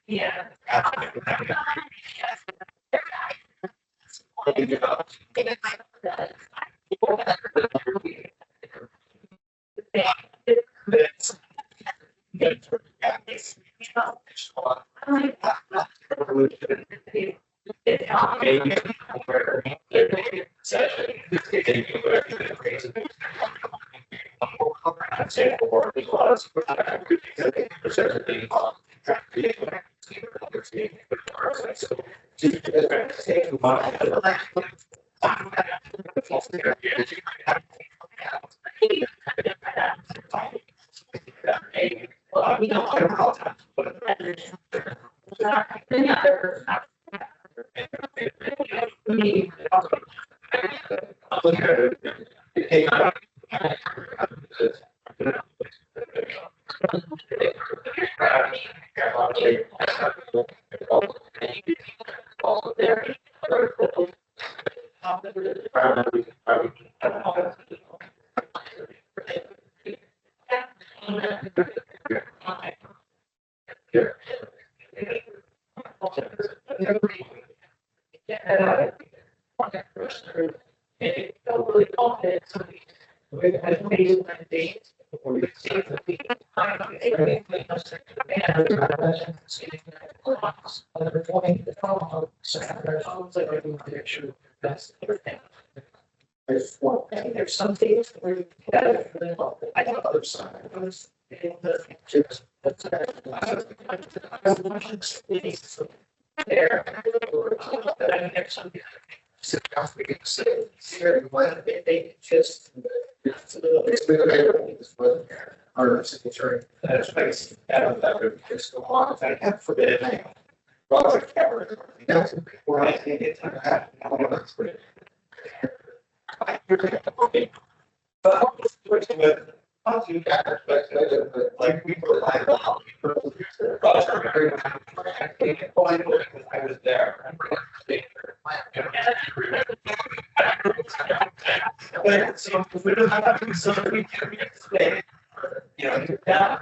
Yeah. There's some things where you I have other side. There. They just. Our signature. That's nice. Just go on. God forbid. Where I think it's. Like we were like, I was there. So we don't have to, so we can explain, you know, that.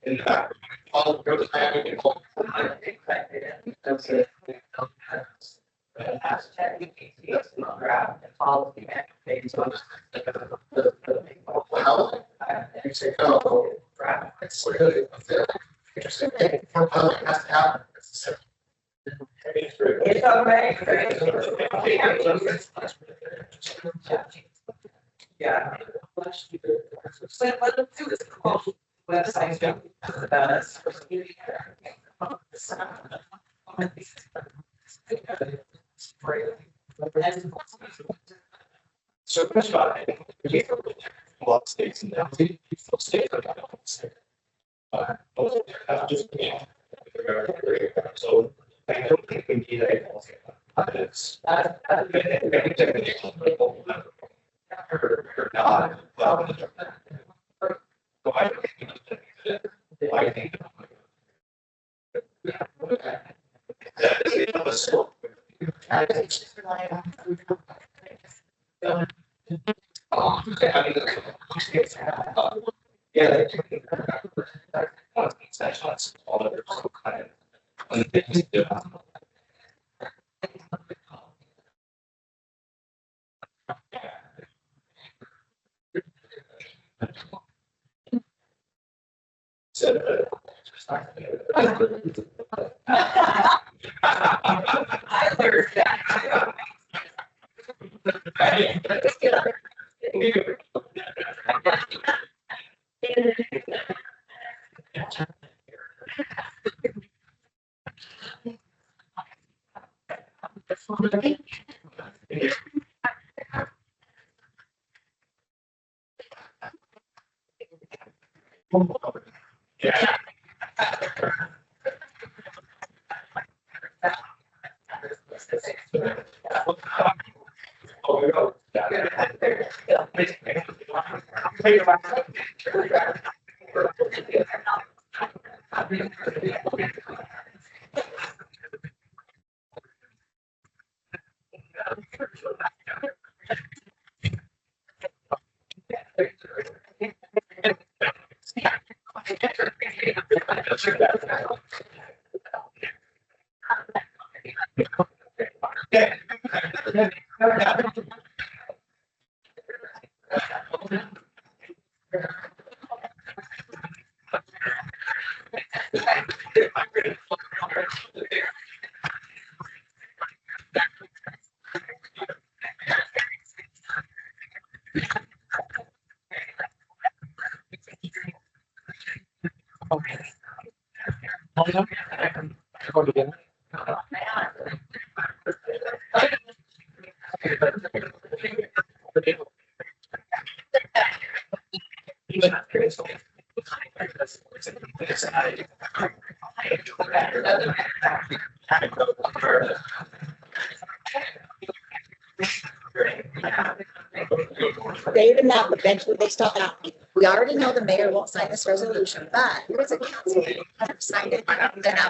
In fact, all goes back and that's it. Hashtag grab and follow the maybe so well, you say, oh, grab. It's really interesting. Has to happen. It's okay. Yeah. So what let's do is call website about us. So that's why a lot of states and now states are so I don't think we need a
Dave and that, eventually they stop out. We already know the mayor won't sign this resolution, but there's a council meeting. I've signed it. Then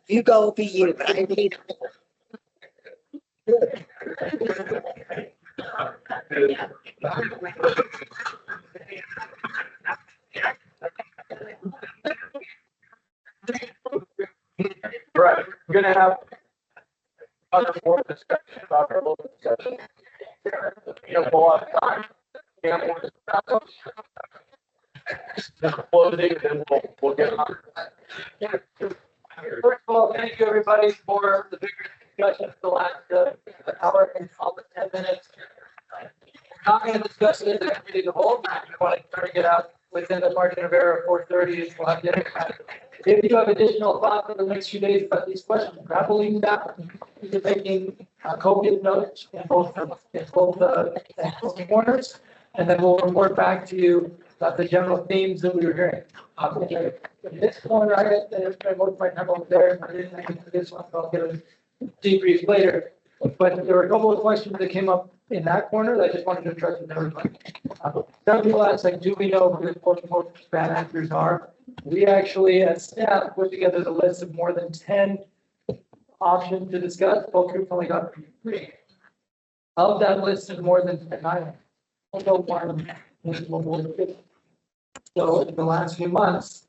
you go be you, but I need.
Right, we're gonna have other more discussion about our local discussion. You have a lot of time. And more discussion. Then closing, and then we'll get on.
First of all, thank you everybody for the bigger discussion for the last hour and almost 10 minutes. We're not going to discuss it as a committee of the whole. We want to try to get out within the margin of error of 4:30. We'll have dinner. If you have additional thoughts in the next few days about these questions, grab a link down. You're taking copious notes in both corners, and then we'll report back to you about the general themes that we were hearing. In this corner, I spent most of my time over there. I didn't get to this one, so I'll get a debrief later. But there were a couple of questions that came up in that corner that I just wanted to address with everybody. Some people asked, like, do we know who the most bad actors are? We actually, as staff, put together the list of more than 10 options to discuss. Both groups only got 3. Of that list of more than 10 items, although one of them is more than 50. So in the last few months,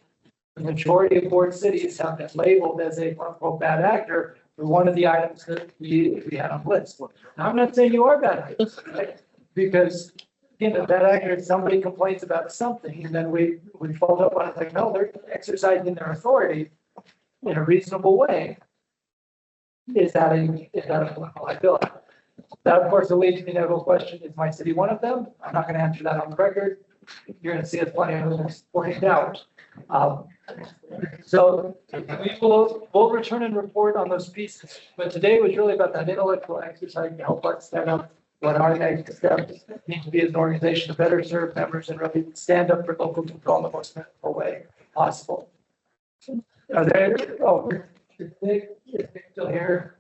the majority of board cities have been labeled as a quote unquote bad actor for one of the items that we had on the list. Now, I'm not saying you are bad actors, right? Because, you know, bad actor is somebody complains about something and then we followed up on it like, no, they're exercising their authority in a reasonable way. Is that a political liability? That, of course, will lead to the inevitable question, is my city one of them? I'm not going to answer that on the record. You're going to see us plenty of the next 48 hours. So we'll return and report on those pieces. But today was really about that intellectual exercise to help us stand up what our next steps need to be as an organization to better serve members and really stand up for local control in the most meaningful way possible. Are there, is Nick still here?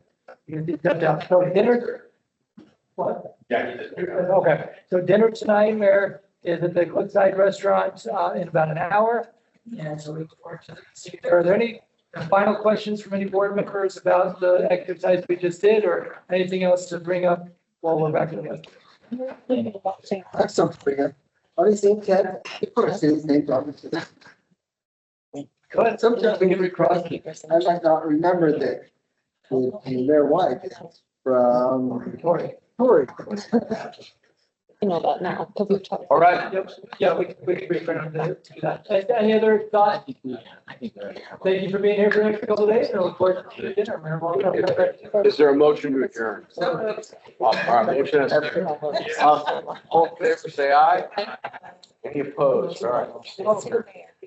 You can step down. So dinner. What?
Yeah, he did.
Okay, so dinner tonight, Mayor, is at the Cliffside Restaurant in about an hour. And so we look forward to see you there. Are there any final questions from any board members about the exercise we just did or anything else to bring up while we're back together?
I have something to bring up. Are you seeing Ted? People are saying his name, obviously.
Go ahead, sometimes we can recross.
I might not remember that. Their wife from
Tori.
You know that now, because we've talked.
All right.
Yep. Yeah, we can return to that. Any other thoughts? Thank you for being here for the next couple of days. I look forward to dinner. Mayor. Welcome.
Is there a motion to adjourn? All right, motion is all in favor, say aye. Any opposed? All right.